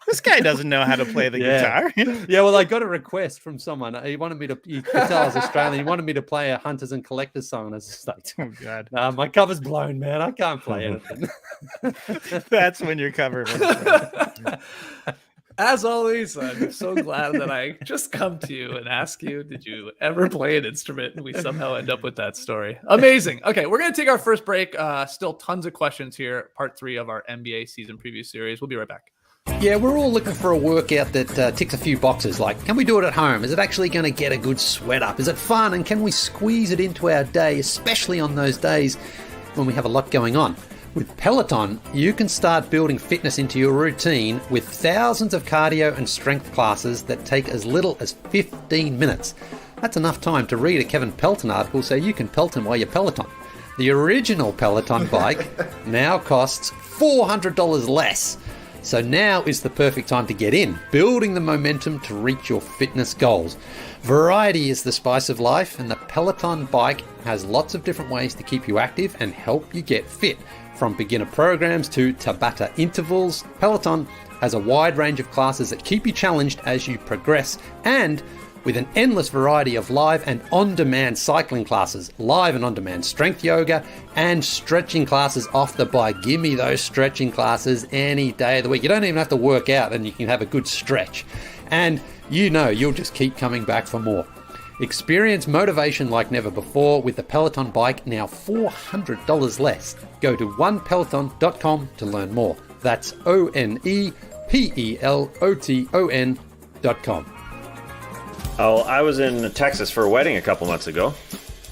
this guy doesn't know how to play the Yeah. guitar. Yeah, well, I got a request from someone. He wanted me to, you could tell I was Australian. He wanted me to play a Hunters and Collectors song. And I was like, Oh, God. my cover's blown, man. I can't play anything. That's when you're covered. As always, I'm so glad that I just come to you and ask you, did you ever play an instrument? And we somehow end up with that story. Amazing. Okay, we're going to take our first break. Still tons of questions here. Part 3 of our NBA season preview series. We'll be right back. Yeah, we're all looking for a workout that ticks a few boxes. Like, can we do it at home? Is it actually going to get a good sweat up? Is it fun? And can we squeeze it into our day, especially on those days when we have a lot going on? With Peloton, you can start building fitness into your routine with thousands of cardio and strength classes that take as little as 15 minutes. That's enough time to read a Kevin Pelton article so you can pelt him while you Peloton. The original Peloton bike now costs $400 less. So now is the perfect time to get in, building the momentum to reach your fitness goals. Variety is the spice of life, and the Peloton bike has lots of different ways to keep you active and help you get fit. From beginner programs to Tabata intervals, Peloton has a wide range of classes that keep you challenged as you progress, and with an endless variety of live and on-demand cycling classes, live and on-demand strength yoga, and stretching classes off the bike. Give me those stretching classes any day of the week. You don't even have to work out and you can have a good stretch. And you know you'll just keep coming back for more. Experience motivation like never before with the Peloton bike, now $400 less. Go to onepeloton.com to learn more. That's ONEPELOTON.com. Oh, I was in Texas for a wedding a couple months ago.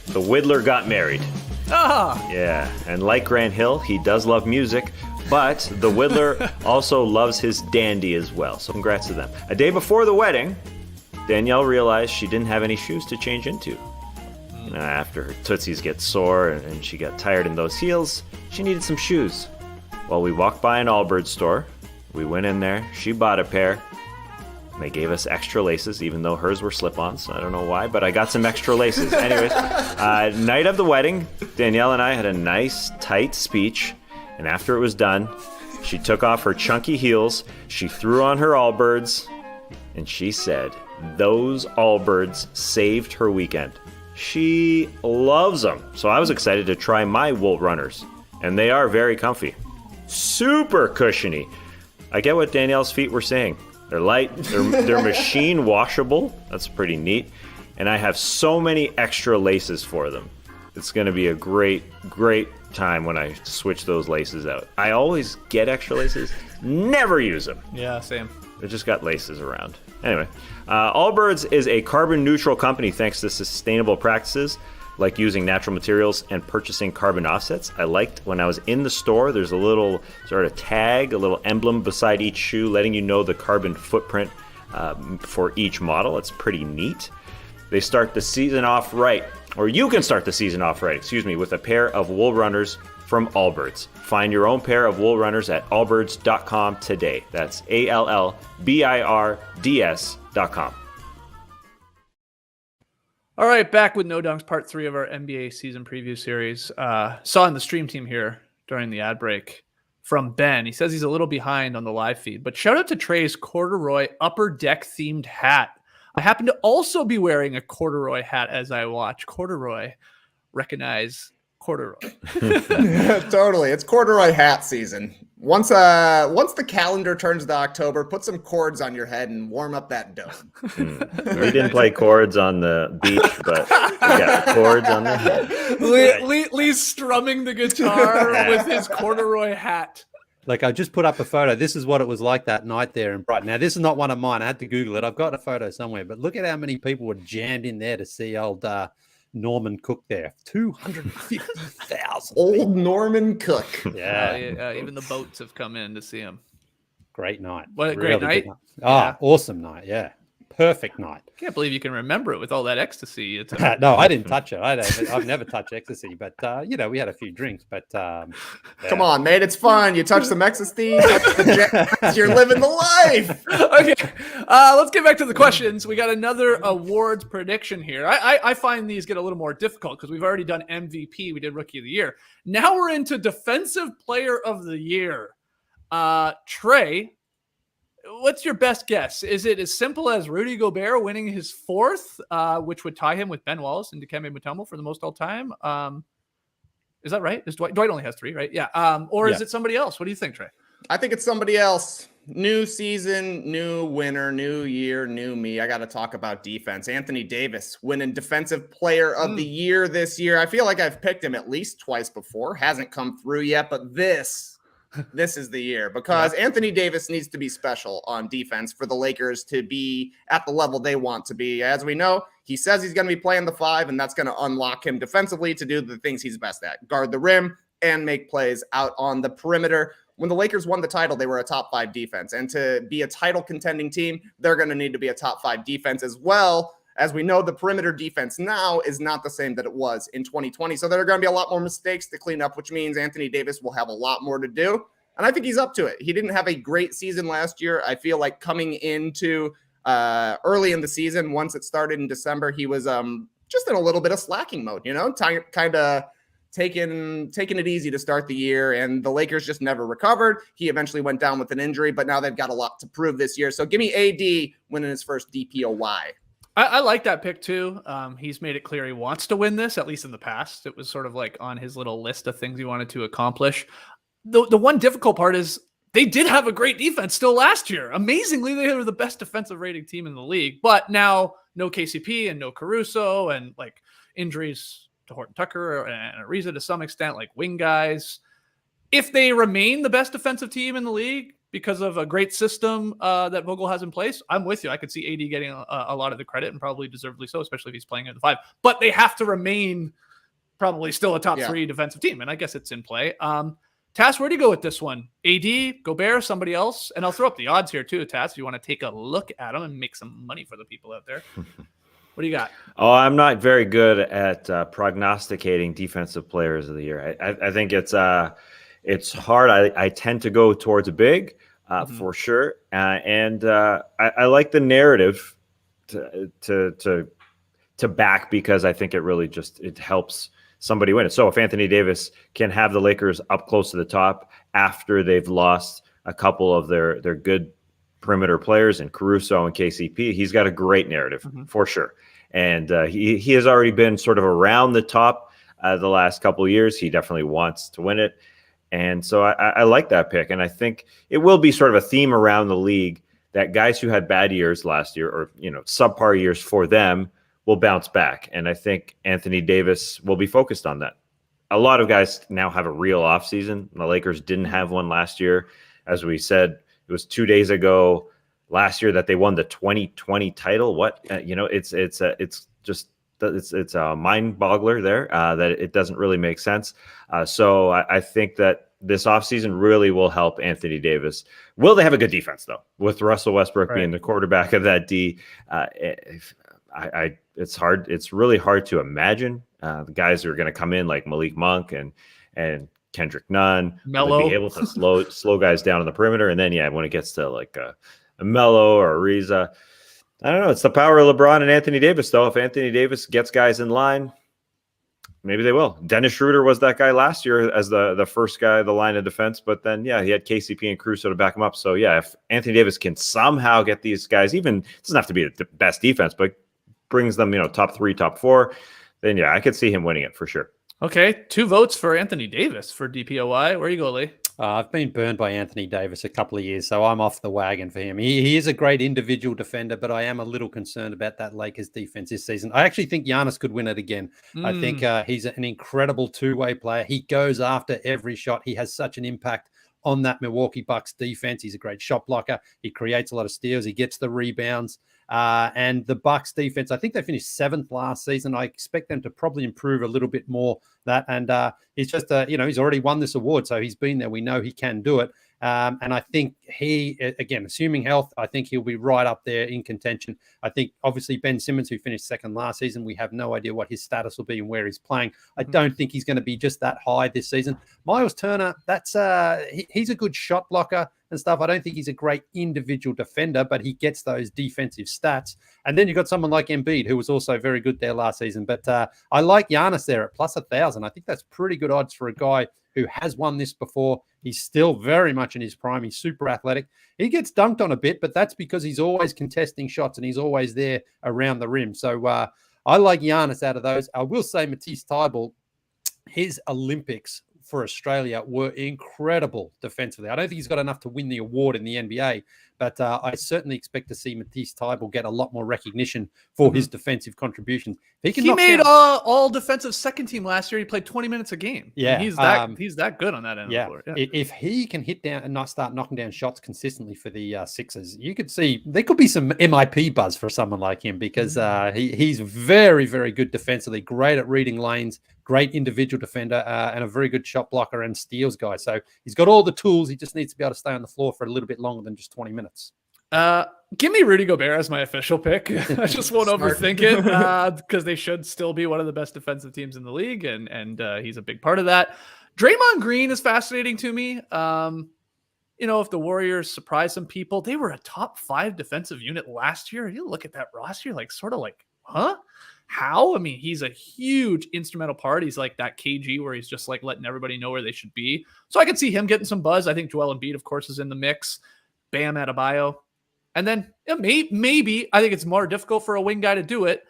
The Whittler got married. Ah, Yeah, and like Grant Hill, he does love music, but the Whittler also loves his dandy as well. So congrats to them. A day before the wedding, Danielle realized she didn't have any shoes to change into. After her tootsies get sore and she got tired in those heels, she needed some shoes. Well, we walked by an Allbirds store. We went in there. She bought a pair. They gave us extra laces, even though hers were slip-ons. I don't know why, but I got some extra laces. Anyways, night of the wedding, Danielle and I had a nice, tight speech. And after it was done, she took off her chunky heels, she threw on her Allbirds, and she said those Allbirds saved her weekend. She loves them. So I was excited to try my Wool Runners. And they are very comfy. Super cushiony. I get what Danielle's feet were saying. They're light, they're machine washable. That's pretty neat. And I have so many extra laces for them. It's going to be a great time when I switch those laces out. I always get extra laces, never use them. yeah, same. They just got laces around. Anyway, Allbirds is a carbon neutral company thanks to sustainable practices like using natural materials and purchasing carbon offsets. I liked when I was in the store, there's a little sort of tag, a little emblem beside each shoe letting you know the carbon footprint for each model. It's pretty neat. They start the season off right, or you can start the season off right, with a pair of Wool Runners from Allbirds. Find your own pair of Wool Runners at allbirds.com today. That's ALLBIRDS.com. All right, back with No Dunks, part 3 of our NBA season preview series. Saw in the stream team here during the ad break from Ben. He says he's a little behind on the live feed, but shout out to Trey's corduroy upper deck themed hat. I happen to also be wearing a corduroy hat as I watch. Corduroy, recognize corduroy. Totally. It's corduroy hat season. Once the calendar turns to October, put some cords on your head and warm up that dome. We didn't play chords on the beach, but we got cords on the head. Lee's strumming the guitar with his corduroy hat. Like, I just put up a photo. This is what it was like that night there in Brighton. Now, this is not one of mine. I had to Google it. I've got a photo somewhere, but look at how many people were jammed in there to see old Norman Cook there. 250,000. Old Norman Cook. Yeah. Even the boats have come in to see him. Great night. What a Really great good night. Oh, awesome night. Yeah. Perfect night. Can't believe you can remember it with all that ecstasy. It's No, I didn't touch it. I've never touched ecstasy, but we had a few drinks. But yeah. Come on, mate. It's fun. You touch some ecstasy, touch the jazz, you're living the life. Okay, let's get back to the questions. We got another awards prediction here. I find these get a little more difficult because we've already done MVP. We did Rookie of the Year. Now we're into Defensive Player of the Year. Trey, what's your best guess? Is it as simple as Rudy Gobert winning his 4th, which would tie him with Ben Wallace and Dikembe Mutombo for the most all time? Is that right? Dwight only has 3, right? Yeah. Or is it somebody else? What do you think, Trey? I think it's somebody else. New season, new winner, new year, new me. I got to talk about defense. Anthony Davis winning Defensive Player of the Year this year. I feel like I've picked him at least twice before. Hasn't come through yet, but this is the year because Anthony Davis needs to be special on defense for the Lakers to be at the level they want to be. As we know, he says he's going to be playing the 5, and that's going to unlock him defensively to do the things he's best at, guard the rim and make plays out on the perimeter. When the Lakers won the title, they were a top 5 defense, and to be a title contending team, they're going to need to be a top 5 defense as well. As we know, the perimeter defense now is not the same that it was in 2020. So there are going to be a lot more mistakes to clean up, which means Anthony Davis will have a lot more to do. And I think he's up to it. He didn't have a great season last year. I feel like coming into early in the season, once it started in December, he was just in a little bit of slacking mode, kind of taking it easy to start the year. And the Lakers just never recovered. He eventually went down with an injury, but now they've got a lot to prove this year. So give me AD winning his first DPOY. I like that pick too. He's made it clear he wants to win this, at least in the past. It was sort of like on his little list of things he wanted to accomplish. The one difficult part is they did have a great defense still last year. Amazingly, they were the best defensive rating team in the league. But now no KCP and no Caruso and like injuries to Horton Tucker and Ariza to some extent, like wing guys. If they remain the best defensive team in the league because of a great system that Vogel has in place, I'm with you. I could see AD getting a lot of the credit, and probably deservedly so, especially if he's playing at the 5. But they have to remain probably still a top 3 defensive team, and I guess it's in play. Tass, where do you go with this one? AD, Gobert, somebody else? And I'll throw up the odds here too, Tass, if you want to take a look at them and make some money for the people out there. What do you got? Oh, I'm not very good at prognosticating defensive players of the year. I think it's hard. I tend to go towards a big for sure. And I like the narrative to back, because I think it really it helps somebody win it. So if Anthony Davis can have the Lakers up close to the top after they've lost a couple of their good perimeter players in Caruso and KCP, he's got a great narrative for sure. And he has already been sort of around the top the last couple of years. He definitely wants to win it. And so I like that pick. And I think it will be sort of a theme around the league that guys who had bad years last year, or, subpar years for them, will bounce back. And I think Anthony Davis will be focused on that. A lot of guys now have a real offseason. The Lakers didn't have one last year. As we said, it was 2 days ago last year that they won the 2020 title. What, it's a mind boggler there that it doesn't really make sense. So I think that this offseason really will help Anthony Davis. Will they have a good defense, though, with Russell Westbrook being the quarterback of that D? It's hard. It's really hard to imagine the guys who are going to come in like Malik Monk and Kendrick Nunn, Melo, be able to slow guys down on the perimeter. And then, when it gets to like a Melo or Ariza, I don't know. It's the power of LeBron and Anthony Davis, though. If Anthony Davis gets guys in line, maybe they will. Dennis Schroeder was that guy last year as the first guy, the line of defense. But then, he had KCP and Caruso to back him up. So, if Anthony Davis can somehow get these guys, even it doesn't have to be the best defense, but brings them, top 3, top 4, then, I could see him winning it for sure. Okay, 2 votes for Anthony Davis for DPOY. Where you go, Leigh? I've been burned by Anthony Davis a couple of years, so I'm off the wagon for him. He is a great individual defender, but I am a little concerned about that Lakers defense this season. I actually think Giannis could win it again. I think he's an incredible two-way player. He goes after every shot. He has such an impact on that Milwaukee Bucks defense. He's a great shot blocker. He creates a lot of steals. He gets the rebounds. And the Bucks defense, I think they finished 7th last season. I expect them to probably improve a little bit more that. And he's just, he's already won this award. So he's been there. We know he can do it. And I think he, again, assuming health, I think he'll be right up there in contention. I think obviously Ben Simmons, who finished 2nd last season, we have no idea what his status will be and where he's playing. I don't think he's going to be just that high this season. Miles Turner, he's a good shot blocker and stuff. I don't think he's a great individual defender, but he gets those defensive stats. And then you've got someone like Embiid, who was also very good there last season. But I like Giannis there at plus 1,000. I think that's pretty good odds for a guy who has won this before. He's still very much in his prime. He's super athletic. He gets dunked on a bit, but that's because he's always contesting shots and he's always there around the rim. So I like Giannis out of those. I will say Matisse Thybulle, his Olympics for Australia were incredible defensively. I don't think he's got enough to win the award in the NBA, but I certainly expect to see Matisse Thybulle get a lot more recognition for his defensive contributions. He made all defensive second team last year. He played 20 minutes a game. Yeah, he's that good on that end of the floor. Yeah. If he can hit down and not start knocking down shots consistently for the Sixers, you could see there could be some MIP buzz for someone like him, because he's very, very good defensively, great at reading lanes, great individual defender, and a very good shot blocker and steals guy. So he's got all the tools. He just needs to be able to stay on the floor for a little bit longer than just 20 minutes. Give me Rudy Gobert as my official pick. I just won't overthink it, because they should still be one of the best defensive teams in the league, and he's a big part of that. Draymond Green is fascinating to me. If the Warriors surprise some people, they were a top 5 defensive unit last year. You look at that roster, like sort of like, huh? How? I mean, he's a huge instrumental part. He's like that KG where he's just like letting everybody know where they should be. So I could see him getting some buzz. I think Joel Embiid, of course, is in the mix. Bam Adebayo. And then maybe I think it's more difficult for a wing guy to do it.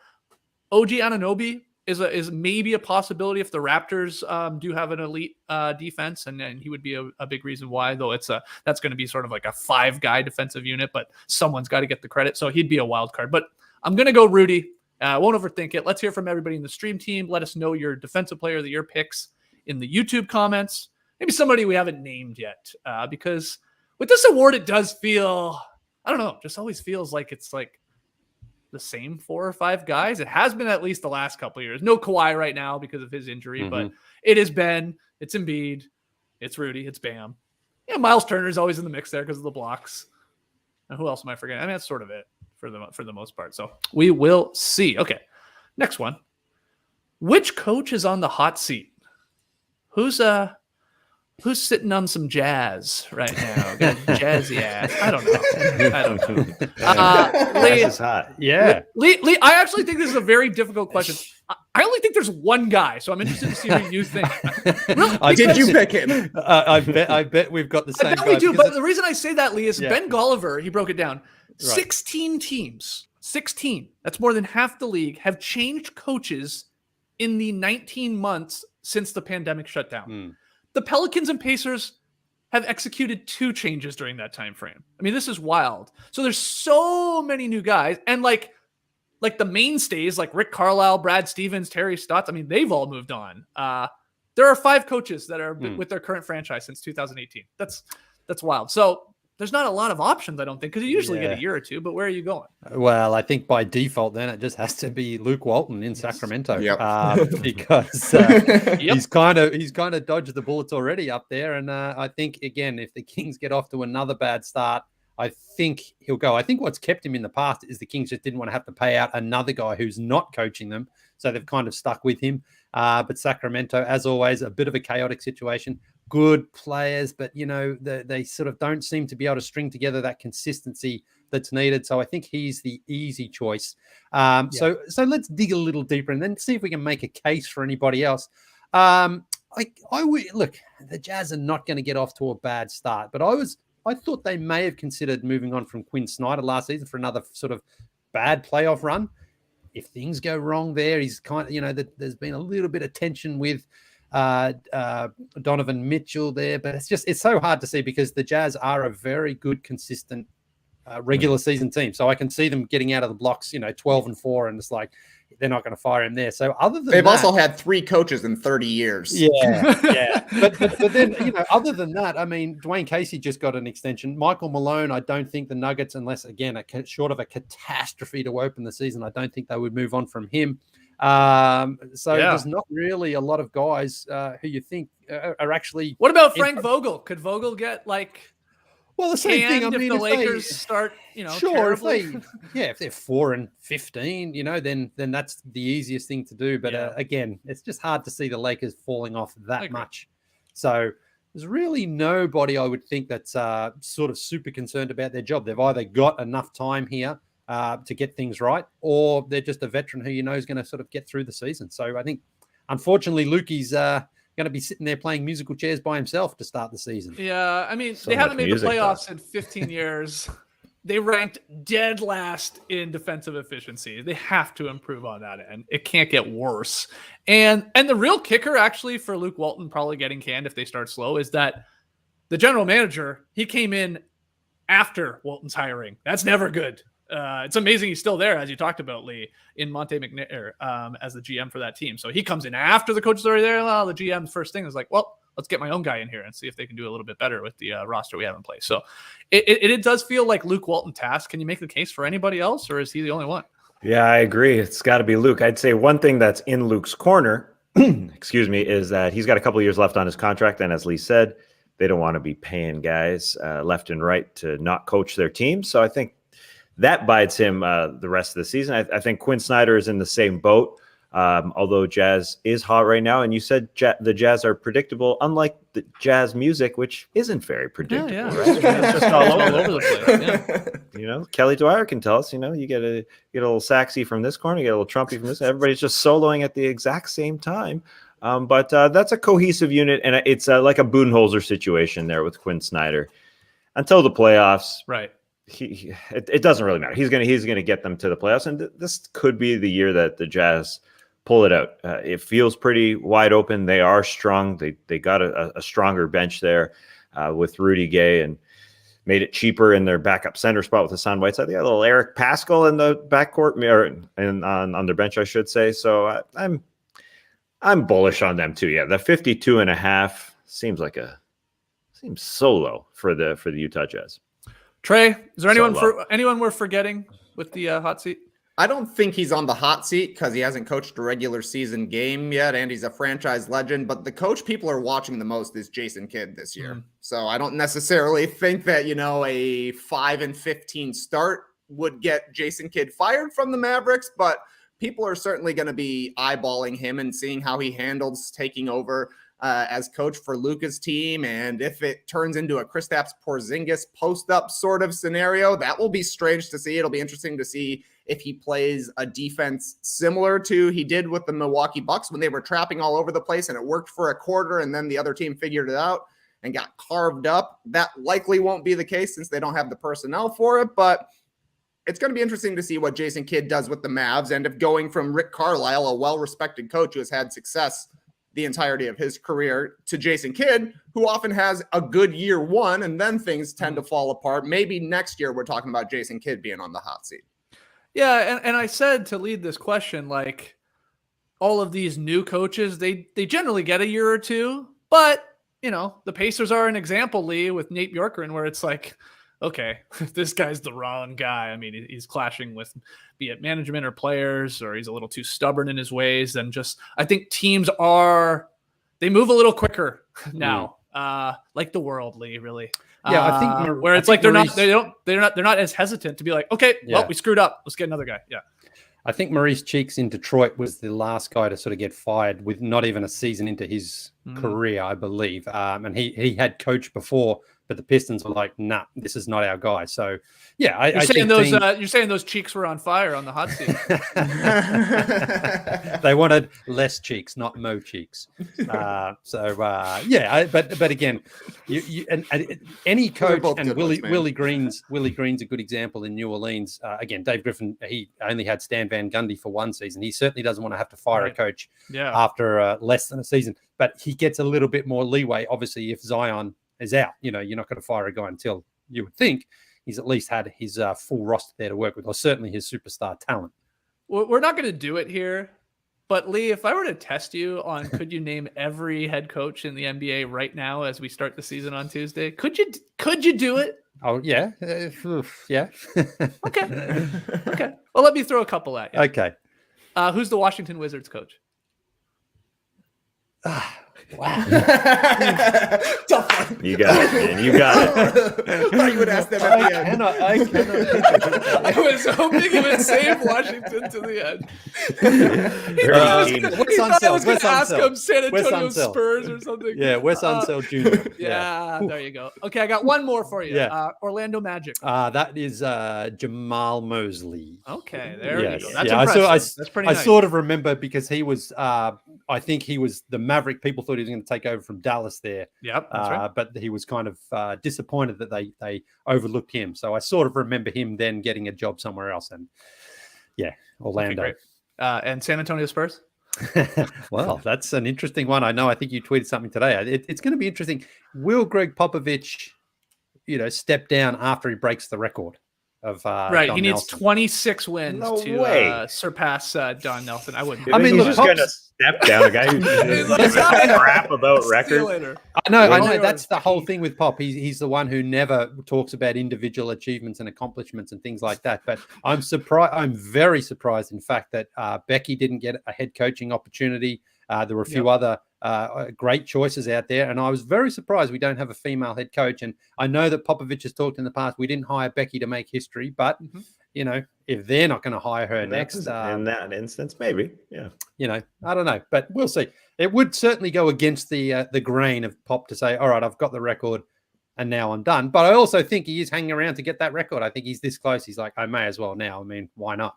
OG Anunoby is maybe a possibility if the Raptors do have an elite defense, and he would be a big reason why, though that's going to be sort of like a 5-guy defensive unit, but someone's got to get the credit. So he'd be a wild card. But I'm going to go Rudy. I won't overthink it. Let's hear from everybody in the stream team. Let us know your defensive player of the year picks in the YouTube comments. Maybe somebody we haven't named yet, because with this award, it does feel, I don't know, just always feels like it's like the same 4 or 5 guys. It has been at least the last couple of years. No Kawhi right now because of his injury, but it has been, it's Embiid, it's Rudy, it's Bam. Yeah, Miles Turner's always in the mix there because of the blocks. And who else am I forgetting? I mean, that's sort of it for the most part. So we will see. Okay, next one. Which coach is on the hot seat? Who's sitting on some jazz right now? Got jazzy ass. I don't know. Leigh is hot. Yeah. Leigh, I actually think this is a very difficult question. I only think there's one guy, so I'm interested to see who you think. Really? Did you pick him? I bet we've got the same. I bet we do, but the reason I say that, Leigh, is Ben Golliver, he broke it down. 16 teams, 16, that's more than half the league, have changed coaches in the 19 months since the pandemic shut down. The Pelicans and Pacers have executed 2 changes during that time frame. I mean, this is wild. So there's so many new guys, and like the mainstays like Rick Carlisle, Brad Stevens, Terry Stotts, I mean, they've all moved on. There are 5 coaches that are with their current franchise since 2018. That's wild. So there's not a lot of options, I don't think, because you usually get a year or 2, but where are you going? Well, I think by default, then it just has to be Luke Walton in Sacramento, because he's kind of dodged the bullets already up there. And I think, again, if the Kings get off to another bad start, I think he'll go. I think what's kept him in the past is the Kings just didn't want to have to pay out another guy who's not coaching them. So they've kind of stuck with him. But Sacramento, as always, a bit of a chaotic situation. Good players, but, they sort of don't seem to be able to string together that consistency that's needed. So I think he's the easy choice. So let's dig a little deeper and then see if we can make a case for anybody else. I would look, the Jazz are not going to get off to a bad start, but I thought they may have considered moving on from Quinn Snyder last season for another sort of bad playoff run. If things go wrong there, he's kind of, there's been a little bit of tension with Donovan Mitchell there, but it's so hard to see because the Jazz are a very good, consistent regular season team. So I can see them getting out of the blocks, 12-4, and it's like they're not going to fire him there. So other than they've also had 3 coaches in 30 years. Yeah. But then, other than that, I mean, Dwayne Casey just got an extension. Michael Malone, I don't think the Nuggets, unless, again, short of a catastrophe to open the season, I don't think they would move on from him. There's not really a lot of guys who you think are actually. What about Frank Vogel? Could Vogel get well, the same thing? I mean, if the Lakers start, sure, terribly. if they're 4-15, then that's the easiest thing to do. But again, it's just hard to see the Lakers falling off that much. So there's really nobody I would think that's sort of super concerned about their job. They've either got enough time here to get things right, or they're just a veteran who is going to sort of get through the season. So I think, unfortunately, Lukey's going to be sitting there playing musical chairs by himself to start the season. Yeah, I mean, they haven't made the playoffs in 15 years. They ranked dead last in defensive efficiency. They have to improve on that end. It can't get worse. And the real kicker, actually, for Luke Walton probably getting canned if they start slow, is that the general manager, he came in after Walton's hiring. That's never good. It's amazing he's still there, as you talked about, Leigh, in Monte McNair as the GM for that team. So he comes in after the coach is already there. Well, the GM's first thing is like, well, let's get my own guy in here and see if they can do a little bit better with the roster we have in place. So it does feel like Luke Walton task. Can you make the case for anybody else, or is he the only one? Yeah, I agree. It's got to be Luke. I'd say one thing that's in Luke's corner, excuse me, is that he's got a couple of years left on his contract. And as Leigh said, they don't want to be paying guys left and right to not coach their team. So I think that bides him the rest of the season. I think Quinn Snyder is in the same boat. Although Jazz is hot right now, and you said the Jazz are predictable, unlike the Jazz music, which isn't very predictable. Right? It's just all over the place. Yeah. Kelly Dwyer can tell us. You get a little saxy from this corner, you get a little trumpy from this. Everybody's just soloing at the exact same time. But that's a cohesive unit, and it's like a Budenholzer situation there with Quinn Snyder until the playoffs. Right. It doesn't really matter. He's gonna get them to the playoffs, and this could be the year that the Jazz pull it out. It feels pretty wide open. They are strong. They got a stronger bench there with Rudy Gay, and made it cheaper in their backup center spot with Hassan Whiteside. They got a little Eric Pascal in the backcourt, and on their bench, I should say. So I'm bullish on them too. Yeah, the 52.5 seems so low for the Utah Jazz. Trey, is there anyone we're forgetting with the hot seat? I don't think he's on the hot seat because he hasn't coached a regular season game yet, and he's a franchise legend. But the coach people are watching the most is Jason Kidd this year. So I don't necessarily think that, a 5-15 start would get Jason Kidd fired from the Mavericks, but people are certainly going to be eyeballing him and seeing how he handles taking over as coach for Luka's team. And if it turns into a Kristaps Porzingis post-up sort of scenario, that will be strange to see. It'll be interesting to see if he plays a defense similar to he did with the Milwaukee Bucks when they were trapping all over the place and it worked for a quarter and then the other team figured it out and got carved up. That likely won't be the case since they don't have the personnel for it, but it's going to be interesting to see what Jason Kidd does with the Mavs, and if going from Rick Carlisle, a well-respected coach who has had success the entirety of his career, to Jason Kidd, who often has a good year one and then things tend to fall apart. Maybe next year we're talking about Jason Kidd being on the hot seat. Yeah, and I said to lead this question, like all of these new coaches, they generally get a year or two, but the Pacers are an example, Lee, with Nate Bjorkgren, where it's like, okay, this guy's the wrong guy. I mean, he's clashing with be it management or players, or he's a little too stubborn in his ways. And I think teams they move a little quicker now, like the world, Lee, really. Yeah, I think where it's like they're not as hesitant to be like, okay, well, we screwed up. Let's get another guy. Yeah. I think Maurice Cheeks in Detroit was the last guy to sort of get fired with not even a season into his career, I believe. And he had coached before, but the Pistons were like, nah, this is not our guy. So, yeah, you're saying those cheeks were on fire on the hot seat. They wanted less cheeks, not mo cheeks. But again, any coach, and Willie Green's a good example in New Orleans. Again, Dave Griffin, he only had Stan Van Gundy for one season. He certainly doesn't want to have to fire a coach after less than a season, but he gets a little bit more leeway. Obviously, if Zion is out, you're not going to fire a guy until you would think he's at least had his full roster there to work with, or certainly his superstar talent. We're not going to do it here, but Lee, if I were to test you on could you name every head coach in the NBA right now as we start the season on Tuesday, could you do it? Oh yeah. Yeah. Okay. Well, let me throw a couple at you. Okay. Who's the Washington Wizards coach? Wow. Tough one. You got it, man. You got it. I thought you would ask them at the end. I cannot. I was hoping it would save Washington to the end. He thought I was going to ask him San Antonio Spurs or something. Yeah, Wes Unseld Jr. Yeah, there you go. Okay, I got one more for you. Yeah. Orlando Magic. That is Jamal Mosley. Okay, there you go. That's impressive. That's pretty nice. I sort of remember because he was, I think he was the Maverick. People thought he was going to take over from Dallas there. Yep, that's right. But he was kind of disappointed that they overlooked him. So I sort of remember him then getting a job somewhere else. And yeah, Orlando. Okay, and San Antonio Spurs? Well, that's an interesting one. I think you tweeted something today. It's going to be interesting. Will Greg Popovich, step down after he breaks the record of right? Don he needs Nelson? 26 wins to surpass Don Nelson. I wouldn't. I mean, he's just going to step down a guy who gives a crap about records. I know. That's the whole thing with Pop. He's the one who never talks about individual achievements and accomplishments and things like that. But I'm surprised. I'm very surprised, in fact, that Becky didn't get a head coaching opportunity. There were a few other great choices out there, and I was very surprised we don't have a female head coach. And I know that Popovich has talked in the past. We didn't hire Becky to make history, but if they're not going to hire her In next. that instance, maybe. Yeah. I don't know, but we'll see. It would certainly go against the grain of Pop to say, all right, I've got the record and now I'm done. But I also think he is hanging around to get that record. I think he's this close. He's like, I may as well now. I mean, why not?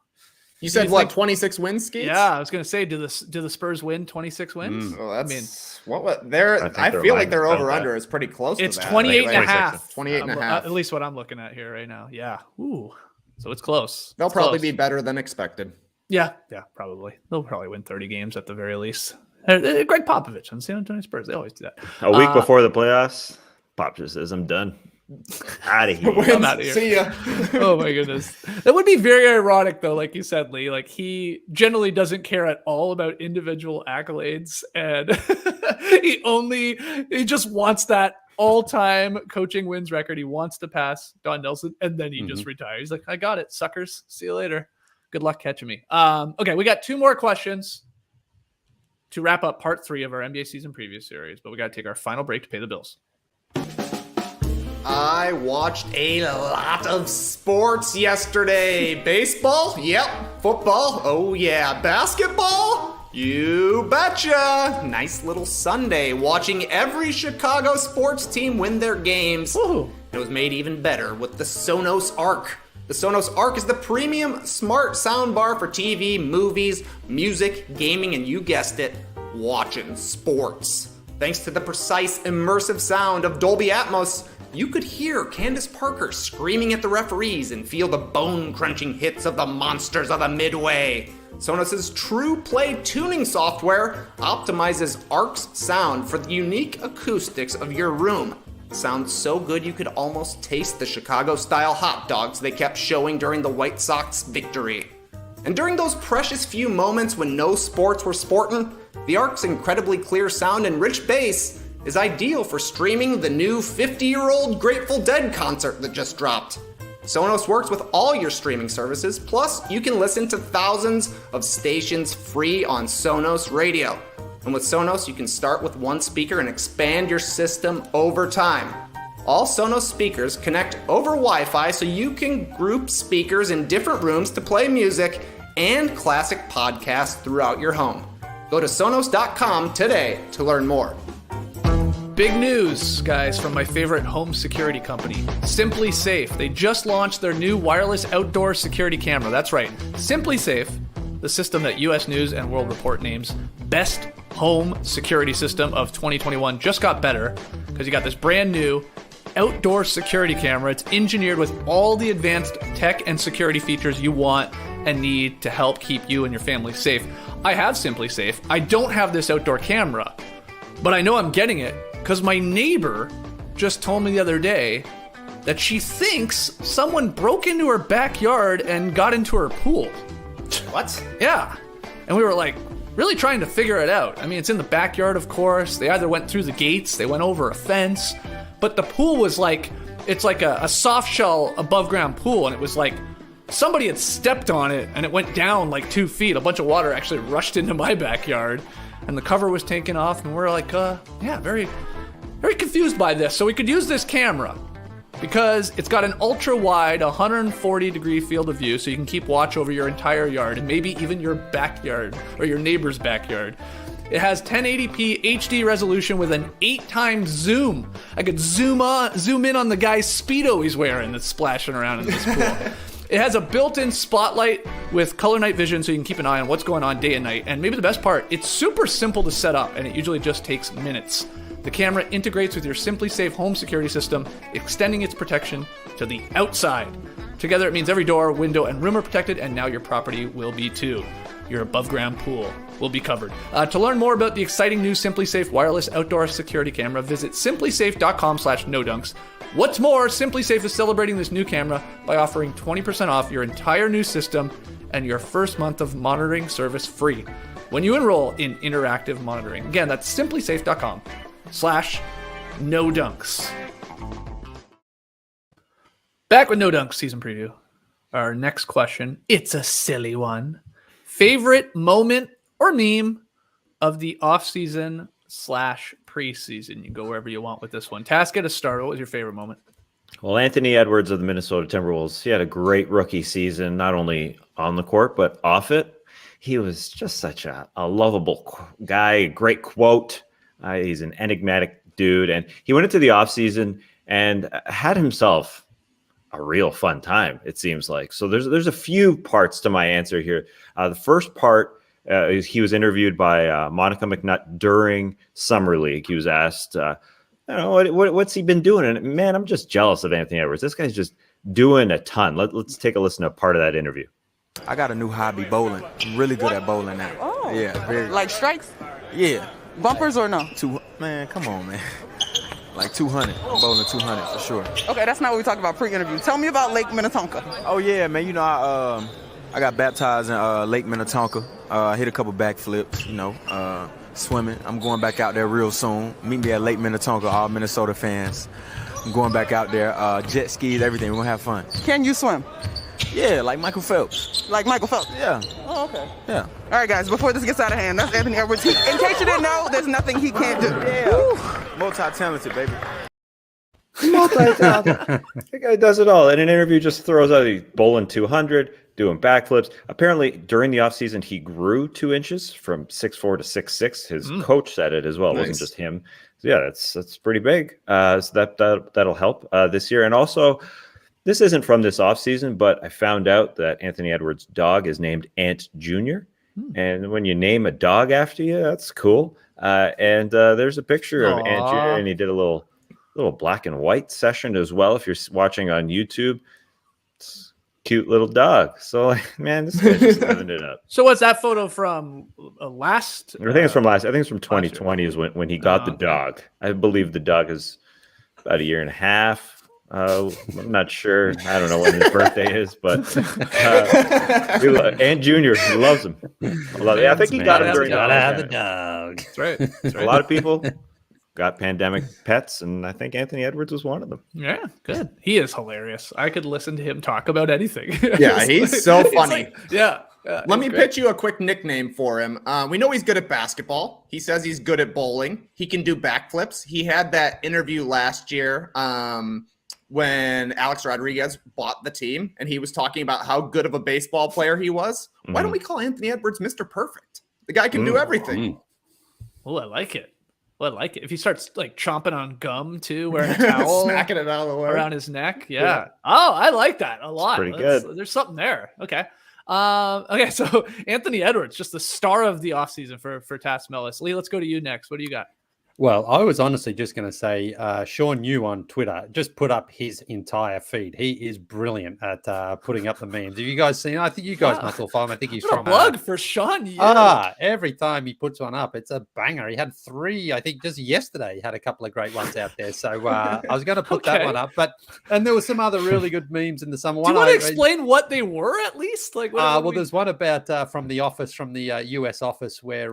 You said what, 26 wins, Skeets? Yeah, I was going to say, do the Spurs win 26 wins? Well, that's I feel like their over-under is pretty close it's to that. 28 and a half. 28 and a half. At least what I'm looking at here right now. Yeah. Ooh. So it's close. They'll probably be better than expected. Yeah, probably. They'll probably win 30 games at the very least. Greg Popovich on San Antonio Spurs. They always do that. A week before the playoffs, Pop just says, I'm done. Out of here. I'm out of here. See ya. Oh my goodness. That would be very ironic though, like you said, Lee. Like he generally doesn't care at all about individual accolades, and he just wants that all-time coaching wins record. He wants to pass Don Nelson, and then he just retires. He's like, I got it, suckers. See you later. Good luck catching me. Okay, we got 2 more questions to wrap up part 3 of our NBA season preview series, but we got to take our final break to pay the bills. I watched a lot of sports yesterday. Baseball? Yep. Football? Oh yeah. Basketball? You betcha. Nice little Sunday watching every Chicago sports team win their games. Woohoo. It was made even better with the Sonos Arc. The Sonos Arc is the premium smart soundbar for TV, movies, music, gaming, and you guessed it, watching sports. Thanks to the precise, immersive sound of Dolby Atmos, you could hear Candace Parker screaming at the referees and feel the bone-crunching hits of the monsters of the Midway. Sonos's True Play tuning software optimizes Arc's sound for the unique acoustics of your room. Sounds so good you could almost taste the Chicago-style hot dogs they kept showing during the White Sox victory. And during those precious few moments when no sports were sportin', the Arc's incredibly clear sound and rich bass is ideal for streaming the new 50-year-old Grateful Dead concert that just dropped. Sonos works with all your streaming services, plus you can listen to thousands of stations free on Sonos Radio. And with Sonos, you can start with one speaker and expand your system over time. All Sonos speakers connect over Wi-Fi so you can group speakers in different rooms to play music and classic podcasts throughout your home. Go to Sonos.com today to learn more. Big news, guys, from my favorite home security company, Simply Safe. They just launched their new wireless outdoor security camera. That's right, Simply Safe, the system that US News and World Report names Best Home Security System of 2021, just got better because you got this brand new outdoor security camera. It's engineered with all the advanced tech and security features you want and need to help keep you and your family safe. I have Simply Safe. I don't have this outdoor camera, but I know I'm getting it because my neighbor just told me the other day that she thinks someone broke into her backyard and got into her pool. What? Yeah. And we were like really trying to figure it out. I mean, it's in the backyard, of course. They either went through the gates, they went over a fence, but the pool was like, it's like a soft shell above ground pool. And it was like somebody had stepped on it and it went down like 2 feet. A bunch of water actually rushed into my backyard and the cover was taken off. And we're like, very, very confused by this. So we could use this camera because it's got an ultra wide 140 degree field of view. So you can keep watch over your entire yard and maybe even your backyard or your neighbor's backyard. It has 1080p HD resolution with an 8x zoom. I could zoom in on the guy's Speedo he's wearing that's splashing around in this pool. It has a built-in spotlight with color night vision so you can keep an eye on what's going on day and night. And maybe the best part, it's super simple to set up and it usually just takes minutes. The camera integrates with your Simply Safe home security system, extending its protection to the outside. Together it means every door, window, and room are protected, and now your property will be too. Your above-ground pool will be covered. To learn more about the exciting new Simply Safe wireless outdoor security camera, visit simplysafe.com/nodunks. What's more, Simply Safe is celebrating this new camera by offering 20% off your entire new system and your first month of monitoring service free when you enroll in interactive monitoring. Again, that's simplysafe.com/nodunks. Back with No Dunks season preview. Our next question, it's a silly one. Favorite moment or meme of the offseason /preseason? You can go wherever you want with this one. Task, get us started. What was your favorite moment? Well, Anthony Edwards of the Minnesota Timberwolves, he had a great rookie season, not only on the court, but off it. He was just such a lovable guy, a great quote. He's an enigmatic dude. And he went into the offseason and had himself a real fun time, it seems like. So there's a few parts to my answer here. The first part is he was interviewed by Monica McNutt during Summer League. He was asked, what's he been doing? And man, I'm just jealous of Anthony Edwards. This guy's just doing a ton. Let's take a listen to part of that interview. I got a new hobby, bowling. I'm really good at bowling now. Oh. Yeah. Very. Like strikes? Yeah. Bumpers or no? Man, come on, man. Like 200. I'm bowling 200 for sure. Okay, that's not what we talked about pre-interview. Tell me about Lake Minnetonka. Oh, yeah, man. You know, I got baptized in Lake Minnetonka. I hit a couple backflips, swimming. I'm going back out there real soon. Meet me at Lake Minnetonka, all Minnesota fans. I'm going back out there. Jet skis, everything. We're going to have fun. Can you swim? Yeah, like Michael Phelps. Like Michael Phelps? Yeah. Oh, okay. Yeah. All right, guys, before this gets out of hand, that's Anthony Edwards. In case you didn't know, there's nothing he can't do. Yeah. Multi-talented, baby. Multi-talented. The guy does it all. In an interview, just throws out he's bowling 200, doing backflips. Apparently, during the offseason, he grew 2 inches from 6'4" to 6'6". His coach said it as well. It wasn't just him. So yeah, that's pretty big. So that'll help this year. And also, this isn't from this offseason, but I found out that Anthony Edwards' dog is named Ant Jr. And when you name a dog after you, that's cool. And there's a picture of Ant Jr. and he did a little black and white session as well. If you're watching on YouTube, it's a cute little dog. So, man, this guy's just living it up. So what's that photo from last? I think it's from 2020 is when he got the dog. I believe the dog is about a year and a half. I'm not sure. I don't know when his birthday is, but Ant Jr. He loves him. I think he got him during the dog. That's right. A lot of people got pandemic pets, and I think Anthony Edwards was one of them. Yeah, good. He is hilarious. I could listen to him talk about anything. Yeah, he's so funny. Let me pitch you a quick nickname for him. We know he's good at basketball. He says he's good at bowling. He can do backflips. He had that interview last year when Alex Rodriguez bought the team, and he was talking about how good of a baseball player he was. Why don't we call Anthony Edwards Mr. Perfect? The guy can do everything. Oh, I like it. If he starts like chomping on gum too, wearing a towel, smacking it out of the way around his neck. Yeah. Oh, I like that a lot. Pretty good. There's something there. Okay. Okay. So Anthony Edwards, just the star of the offseason for Tas Melas. Leigh, let's go to you next. What do you got? Well, I was honestly just going to say, Sean Yu on Twitter just put up his entire feed. He is brilliant at putting up the memes. Have you guys seen? I think you guys must all follow him. I think he's what from a plug for Sean Yu. Every time he puts one up, it's a banger. He had 3, I think, just yesterday. He had a couple of great ones out there. So I was going to put that one up, and there were some other really good memes in the summer. Do you want to explain what they were at least? Like, there's one about from the office, from the US office, where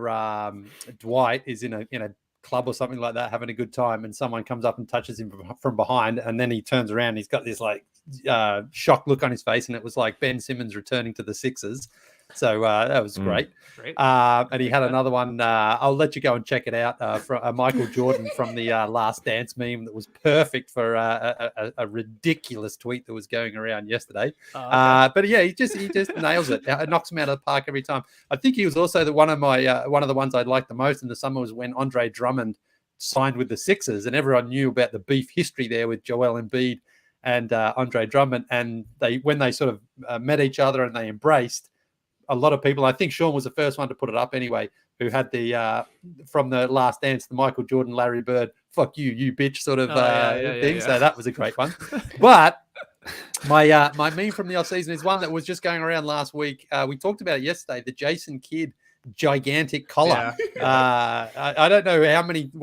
Dwight is in a club or something like that, having a good time, and someone comes up and touches him from behind, and then he turns around and he's got this like shocked look on his face, and it was like Ben Simmons returning to the Sixers. So that was great. And he had another one. I'll let you go and check it out. From Michael Jordan from the Last Dance meme that was perfect for a ridiculous tweet that was going around yesterday. But yeah, he just nails it. Knocks him out of the park every time. I think he was also one of the ones I liked the most in the summer was when Andre Drummond signed with the Sixers, and everyone knew about the beef history there with Joel Embiid and Andre Drummond. And when they sort of met each other and they embraced. A lot of people, I think Sean was the first one to put it up anyway, who had the from the Last Dance, the Michael Jordan, Larry Bird, fuck you, you bitch sort of thing. Yeah. So that was a great one. But my meme from the offseason is one that was just going around last week. We talked about it yesterday, the Jason Kidd gigantic collar. I don't know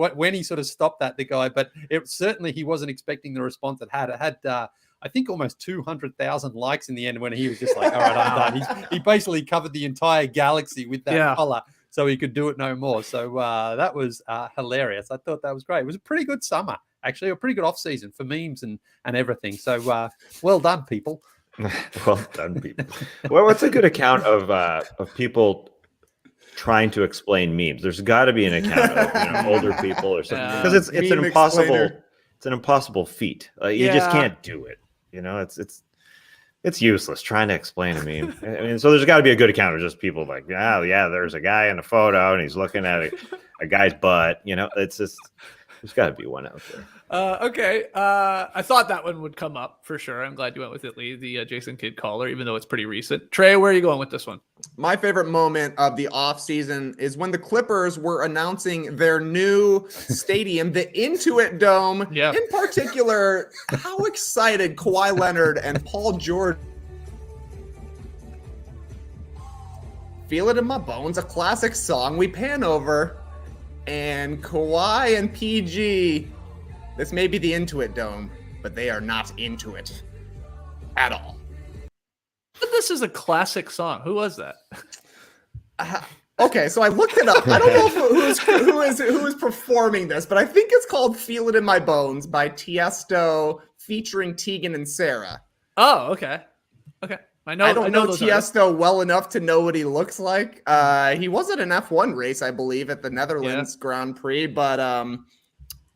when he sort of stopped that, the guy, but it certainly he wasn't expecting the response it had. It had I think almost 200,000 likes in the end when he was just like, all right, I'm done. He basically covered the entire galaxy with that collar so he could do it no more. So that was hilarious. I thought that was great. It was a pretty good summer, actually, a pretty good off season for memes and everything. So well done, people. Well done, people. Well, what's a good account of people trying to explain memes? There's got to be an account of older people or something, because it's an impossible. It's an impossible feat. You just can't do it. You know, it's useless trying to explain to me. I mean, so there's got to be a good account of just people like, oh yeah, there's a guy in a photo and he's looking at a guy's butt. You know, it's just there's got to be one out there. Okay. I thought that one would come up for sure. I'm glad you went with it, Lee, the Jason Kidd caller, even though it's pretty recent. Trey, where are you going with this one? My favorite moment of the offseason is when the Clippers were announcing their new stadium, the Intuit Dome. Yeah. In particular, how excited Kawhi Leonard and Paul George. Feel It in My Bones, a classic song. We pan over, and Kawhi and PG, this may be the Intuit Dome, but they are not into it at all. But this is a classic song. Who was that? Okay, so I looked it up. I don't know who is performing this, but I think it's called "Feel It in My Bones" by Tiesto featuring Tegan and Sarah. Oh, okay. I don't know Tiesto well enough to know what he looks like. He was at an F1 race, I believe, at the Netherlands Grand Prix, but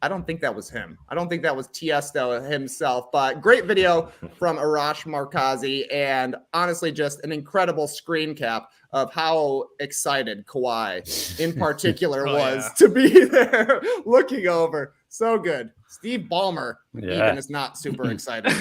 I don't think that was him. I don't think that was Tiesto himself, but great video from Arash Markazi, and honestly, just an incredible screen cap of how excited Kawhi in particular was to be there looking over. So good. Steve Ballmer even is not super excited.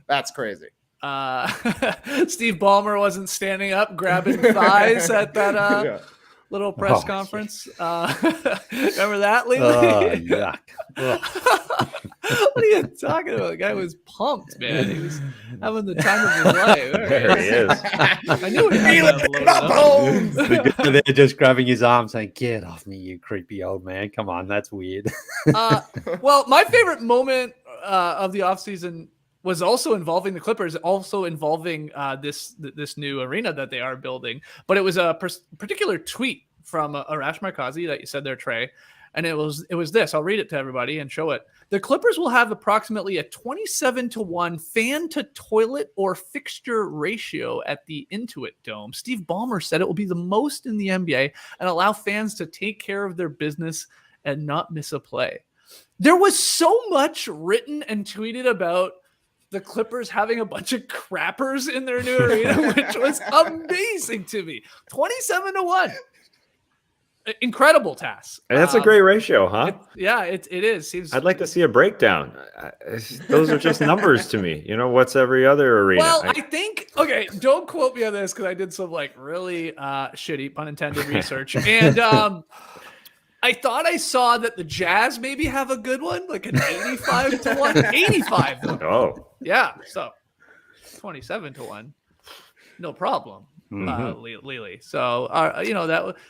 That's crazy. Steve Ballmer wasn't standing up grabbing thighs at that little press conference. Remember that, Lee? Yuck. What are you talking about? The guy was pumped, man. He was having the time of his life. There he is. I knew he They're just grabbing his arm saying, "Get off me, you creepy old man. Come on, that's weird." Well, my favorite moment of the offseason was also involving the Clippers, also involving this new arena that they are building. But it was a particular tweet from Arash Markazi that you said there, Trey. And it was this. I'll read it to everybody and show it. The Clippers will have approximately a 27-to-1 fan to toilet or fixture ratio at the Intuit Dome. Steve Ballmer said it will be the most in the NBA and allow fans to take care of their business and not miss a play. There was so much written and tweeted about the Clippers having a bunch of crappers in their new arena, which was amazing to me. 27-to-1. Incredible task. That's a great ratio, huh? It is. I'd like to see a breakdown. Those are just numbers to me. You know, what's every other arena? Well, I think, okay, don't quote me on this because I did some like really shitty, pun intended, research. And I thought I saw that the Jazz maybe have a good one, like an 85-to-1. 85. Oh. Yeah, so 27-to-1. No problem. Lily. So,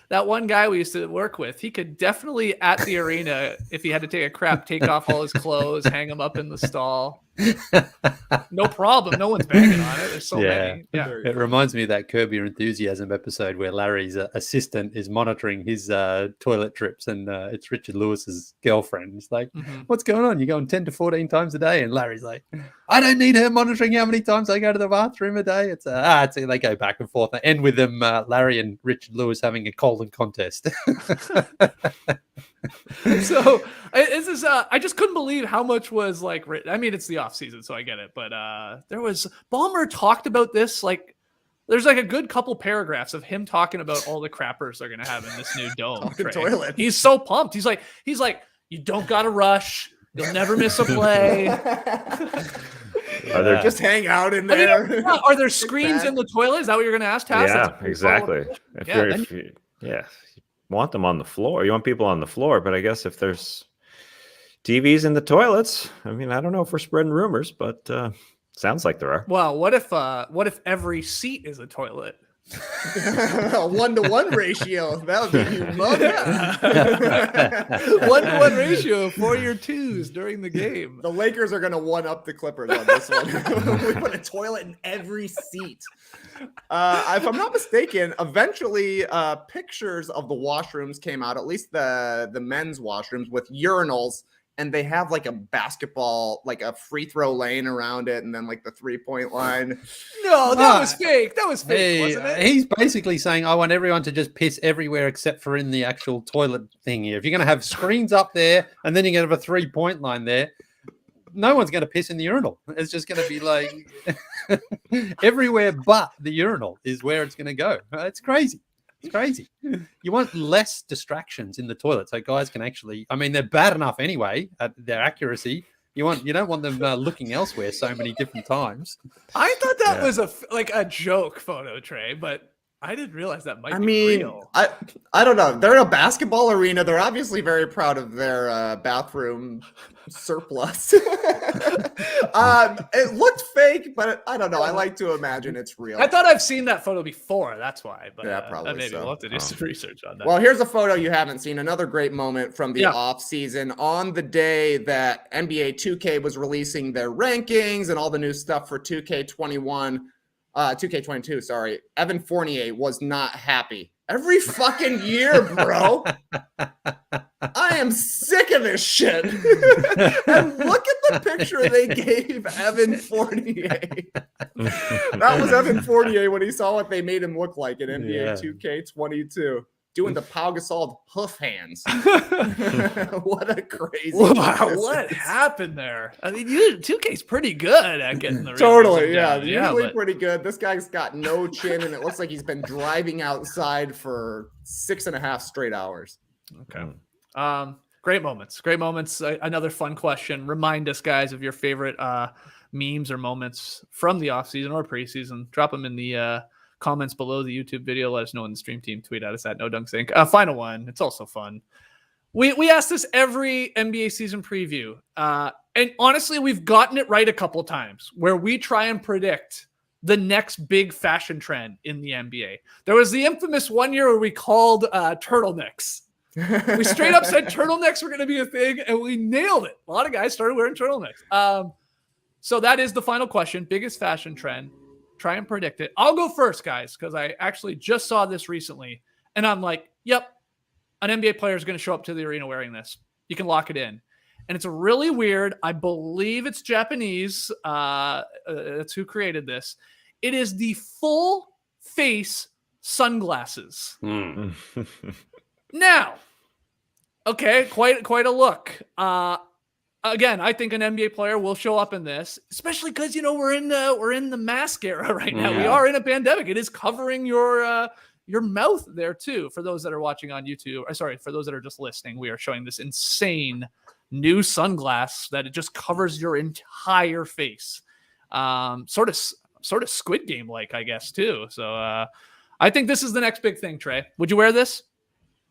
that one guy we used to work with, he could definitely at the arena, if he had to take a crap, take off all his clothes, hang them up in the stall. No problem. No one's banging on it. There's so many. Yeah. It reminds me of that Curb Your Enthusiasm episode where Larry's assistant is monitoring his toilet trips, and it's Richard Lewis's girlfriend. He's like, "What's going on? You're going 10 to 14 times a day?" And Larry's like, "I don't need her monitoring how many times I go to the bathroom a day." It's they go back and forth. They end with them, Larry and Richard Lewis having a colon contest. So I just couldn't believe how much was like written. I mean, it's the off season, so I get it. But there was Ballmer talked about this. Like, there's like a good couple paragraphs of him talking about all the crappers they're gonna have in this new dome. Toilet. He's so pumped. He's like, you don't gotta rush. You'll never miss a play. Just hang out in there. I mean, are there screens in the toilet? Is that what you're gonna ask, Taz? Yeah, exactly. If you want them on the floor, you want people on the floor, but I guess if there's TVs in the toilets, I mean, I don't know if we're spreading rumors, but sounds like there are. Well, what if every seat is a toilet? A 1-to-1 ratio. That would be humongous. 1-to-1 ratio for your twos during the game. The Lakers are going to one-up the Clippers on this one. We put a toilet in every seat. If I'm not mistaken, eventually pictures of the washrooms came out, at least the men's washrooms, with urinals and they have like a basketball, like a free throw lane around it, and then like the 3-point line. No, that was fake. That was fake, wasn't it? He's basically saying, I want everyone to just piss everywhere except for in the actual toilet thing here. If you're going to have screens up there and then you're going to have a 3-point line there, no one's going to piss in the urinal. It's just going to be like everywhere but the urinal is where it's going to go. It's crazy. It's crazy. You want less distractions in the toilet so guys can actually, I mean, they're bad enough anyway at their accuracy. You don't want them looking elsewhere so many different times. I thought that was a joke photo, Trey, but I didn't realize that might be real. I don't know. They're in a basketball arena. They're obviously very proud of their bathroom surplus. It looked fake, but I don't know. I like to imagine it's real. I thought I've seen that photo before. That's why. But yeah, probably maybe so. we'll have to do some research on that. Well, here's a photo you haven't seen. Another great moment from the offseason. On the day that NBA 2K was releasing their rankings and all the new stuff for 2K22, sorry. Evan Fournier was not happy. Every fucking year, bro. I am sick of this shit. And look at the picture they gave Evan Fournier. That was Evan Fournier when he saw what they made him look like in NBA 2K22. Doing the Pau Gasol hoof hands. What a crazy. Wow, what happened there? I mean, 2K's pretty good at getting the totally, down. Usually pretty good. This guy's got no chin, and it looks like he's been driving outside for 6.5 straight hours. Okay. Great moments. Another fun question. Remind us, guys, of your favorite memes or moments from the offseason or preseason. Drop them in the comments below the YouTube video. Let us know in the stream team. Tweet at us at NoDunksInc. Final one. It's also fun. We ask this every NBA season preview. And honestly, we've gotten it right a couple times where we try and predict the next big fashion trend in the NBA. There was the infamous one year where we called turtlenecks. We straight up said turtlenecks were going to be a thing, and we nailed it. A lot of guys started wearing turtlenecks. So that is the final question. Biggest fashion trend. Try and predict it. I'll go first, guys, because I actually just saw this recently, and I'm like, yep, an NBA player is going to show up to the arena wearing this. You can lock it in. And it's really weird. I believe it's Japanese. That's who created this. It is the full face sunglasses. Now, okay, quite a look. Again, I think an NBA player will show up in this, especially because we're in the mask era right now. We are in a pandemic. It is covering your mouth there too. For those that are watching on YouTube, for those that are just listening, we are showing this insane new sunglass that it just covers your entire face. Sort of Squid Game like, I guess, too. So I think this is the next big thing. Trey, would you wear this?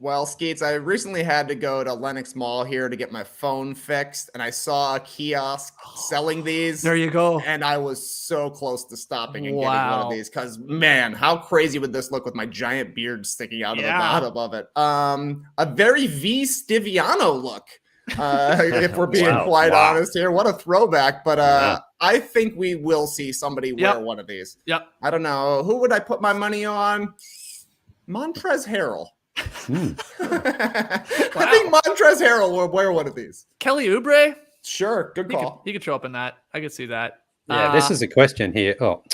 Well, Skeets, I recently had to go to Lenox Mall here to get my phone fixed, and I saw a kiosk selling these. There you go. And I was so close to stopping and getting one of these because, man, how crazy would this look with my giant beard sticking out of the bottom of it? A very V. Stiviano look, if we're being quite honest here. What a throwback. But I think we will see somebody wear one of these. Yep. I don't know. Who would I put my money on? Montrezl Harrell. I think Montrezl Harrell will wear one of these. Kelly Oubre? Sure, good call. He could show up in that. I could see that. Yeah, this is a question here. Oh,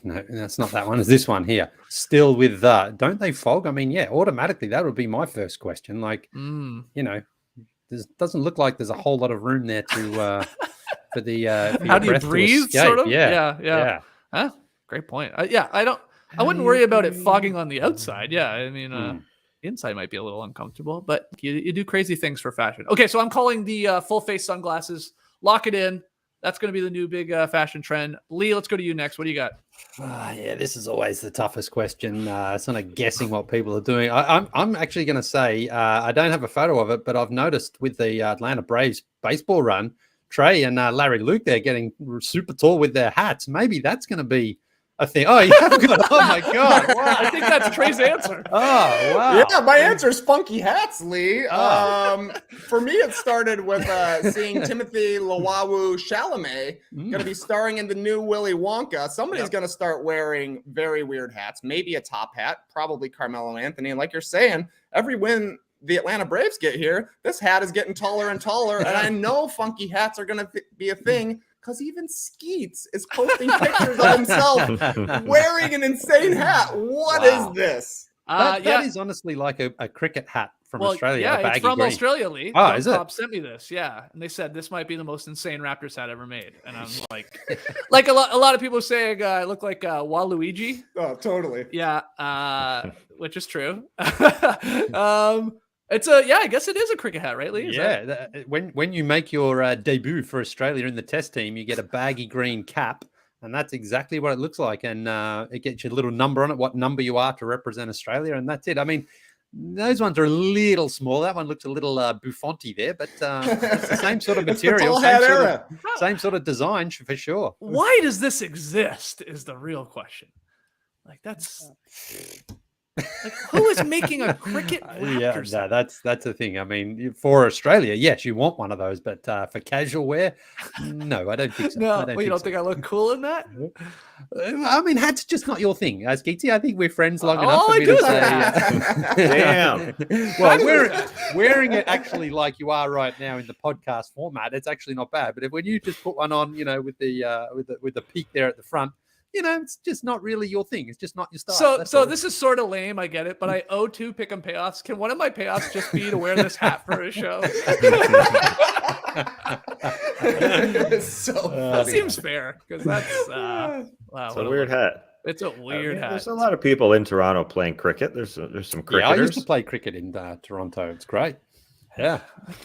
no, that's not that one. It's this one here. Still with don't they fog? I mean, yeah, automatically that would be my first question. Like, doesn't look like there's a whole lot of room there to for the how do you breathe? Sort of. Yeah. Huh? Great point. I wouldn't worry about it fogging on the outside. Yeah, I mean. Inside might be a little uncomfortable, but you do crazy things for fashion. Okay, so I'm calling the full face sunglasses. Lock it in. That's going to be the new big fashion trend. Leigh, let's go to you next. What do you got? Yeah, this is always the toughest question. It's not guessing what people are doing. I'm actually going to say I don't have a photo of it, but I've noticed with the Atlanta Braves baseball run, Trey and Larry Luke, they're getting super tall with their hats. Maybe that's going to be a thing. Oh, yeah. Oh my God. Wow. I think that's Trey's answer. Oh, wow. Yeah, my answer is funky hats, Leigh. For me, it started with seeing Timothy Lawawu Chalamet going to be starring in the new Willy Wonka. Somebody's going to start wearing very weird hats, maybe a top hat, probably Carmelo Anthony. And like you're saying, every win the Atlanta Braves get here, this hat is getting taller and taller. And I know funky hats are going to be a thing because even Skeets is posting pictures of himself wearing an insane hat. What is this? That is honestly like a cricket hat from Australia. Yeah, it's from Australia, Lee. Oh, is it? Pop sent me this, yeah, and they said this might be the most insane Raptors hat ever made, and I'm like, a lot of people saying I look like Waluigi. Oh, totally. Yeah, which is true. It's I guess it is a cricket hat, right, Lee? When you make your debut for Australia in the test team, you get a baggy green cap. And that's exactly what it looks like. And it gets you a little number on it, what number you are to represent Australia. And that's it. I mean, those ones are a little small. That one looks a little bouffanty there, but it's the same sort of material, same sort of design for sure. Why does this exist is the real question. Like, that's... Like, who is making a cricket Raptors? Yeah, that's the thing. I mean, for Australia, yes, you want one of those, but for casual wear, no, I don't think so. No, you don't think I look cool in that? I mean, hat's just not your thing, Skeetsy. I think we're friends long enough for me to say. Damn. Well, wearing it actually like you are right now in the podcast format, it's actually not bad. But when you just put one on, with the peak there at the front. It's just not really your thing. It's just not your style. So this is sort of lame. I get it, but I owe 2 pick and payoffs. Can one of my payoffs just be to wear this hat for a show? It's so funny. That seems fair because that's wow. It's a weird hat. It's a weird hat. There's a lot of people in Toronto playing cricket. There's some cricketers. Yeah, I used to play cricket in Toronto. It's great. Yeah.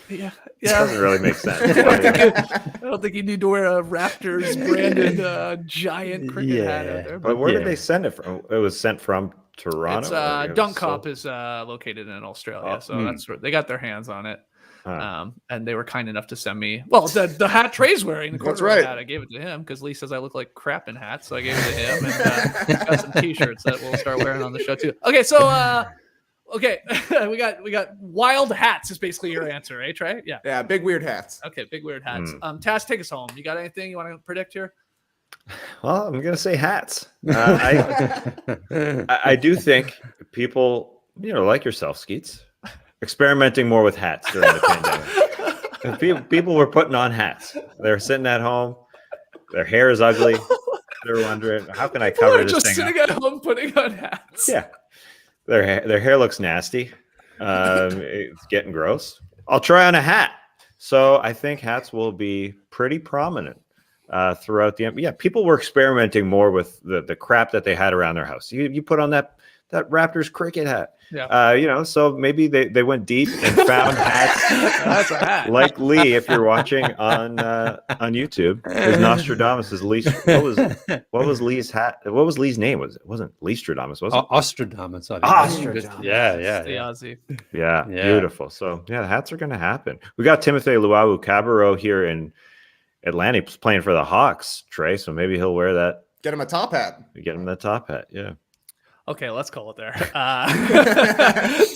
It doesn't really make sense. I don't think you need to wear a Raptors branded giant cricket hat out there. But where did they send it from? It was sent from Toronto. It's Dunk Cop is located in Australia, so that's where they got their hands on it. And they were kind enough to send me. Well, the hat Trey's wearing, the Corduroy hat, I gave it to him because Lee says I look like crap in hats, so I gave it to him and got some T-shirts that we'll start wearing on the show too. Okay, so. Okay, we got wild hats is basically your answer, right, Trey? Yeah, big weird hats. Okay, big weird hats. Taz, take us home. You got anything you want to predict here? Well, I'm gonna say hats. I do think people, like yourself, Skeets, experimenting more with hats during the pandemic. People were putting on hats. They're sitting at home. Their hair is ugly. They're wondering, how can I cover this thing? Just sitting at home putting on hats. Yeah. Their hair looks nasty. It's getting gross. I'll try on a hat. So I think hats will be pretty prominent throughout the. Yeah, people were experimenting more with the crap that they had around their house. You put on that Raptors cricket hat. Yeah. So maybe they went deep and found hats. That's a hat. Like Lee, if you're watching on YouTube, is Nostradamus' Lee. What was Lee's hat? What was Lee's name? It wasn't Leestradamus, was it? Ostradamus. I think. Ostradamus. Yeah. The Aussie. Yeah, beautiful. So the hats are going to happen. We got Timothy Luwawu-Cabarrot here in Atlanta. He's playing for the Hawks, Trey. So maybe he'll wear that. Get him a top hat. Get him that top hat. Yeah. Okay, let's call it there.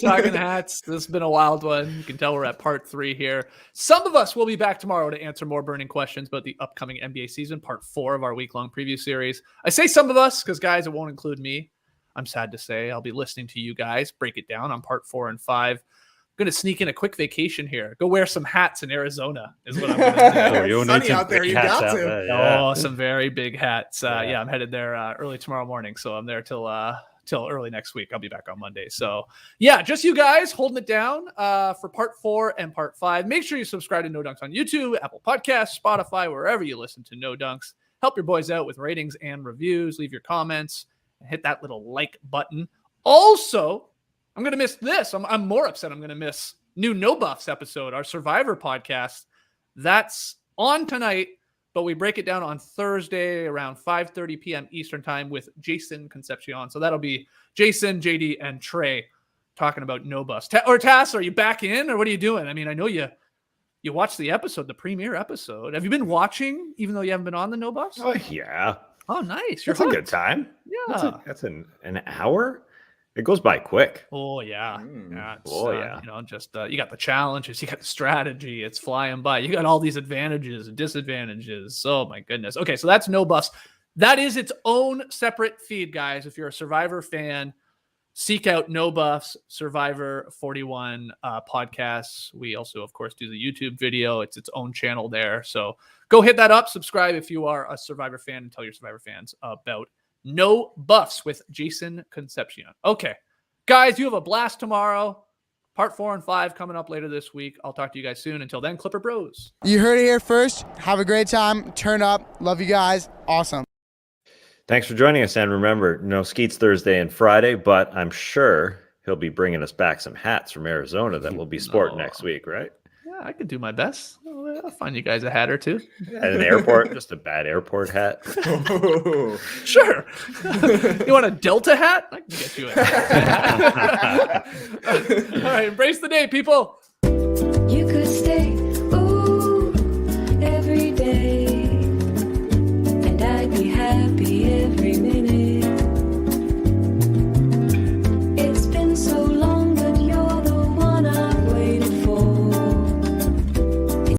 Talking hats, this has been a wild one. You can tell we're at part 3 here. Some of us will be back tomorrow to answer more burning questions about the upcoming NBA season, part 4 of our week-long preview series. I say some of us because, guys, it won't include me. I'm sad to say I'll be listening to you guys break it down on part 4 and 5. I'm going to sneak in a quick vacation here. Go wear some hats in Arizona is what I'm going to do. It's sunny out there. You got to. Oh, some very big hats. I'm headed there early tomorrow morning, so I'm there till early next week. I'll be back on Monday. So just you guys holding it down for part 4 and part 5. Make sure you subscribe to No Dunks on YouTube, Apple Podcasts, Spotify, wherever you listen to No Dunks. Help your boys out with ratings and reviews. Leave your comments and hit that little like button. Also, I'm going to miss this. I'm more upset. I'm going to miss new No Buffs episode, our Survivor podcast. That's on tonight. But we break it down on Thursday around 5:30 p.m. Eastern time with Jason Concepcion. So that'll be Jason, JD, and Trey talking about No Bus. Or Tass, are you back in, or what are you doing? I mean, I know you watched the episode, the premiere episode. Have you been watching, even though you haven't been on the No Bus? Oh yeah. Oh, nice. It's a good time. Yeah. That's an hour. It goes by quick. Oh yeah. It's, you got the challenges, you got the strategy, it's flying by. You got all these advantages and disadvantages. Oh my goodness. Okay, so that's No Bus. That is its own separate feed, guys. If you're a Survivor fan, seek out No Buffs Survivor 41 podcasts. We also, of course, do the YouTube video. It's its own channel there. So go hit that up. Subscribe if you are a Survivor fan, and tell your Survivor fans about No Buffs with Jason Concepcion. Okay, guys, you have a blast tomorrow. Part 4 and 5 coming up later this week. I'll talk to you guys soon. Until then, Clipper Bros. You heard it here first. Have a great time. Turn up. Love you guys. Awesome. Thanks for joining us. And remember, no Skeets Thursday and Friday, but I'm sure he'll be bringing us back some hats from Arizona that will be sporting next week, right? Yeah, I could do my best. I'll find you guys a hat or two. At an airport, just a bad airport hat. Sure. You want a Delta hat? I can get you a hat. All right, embrace the day, people.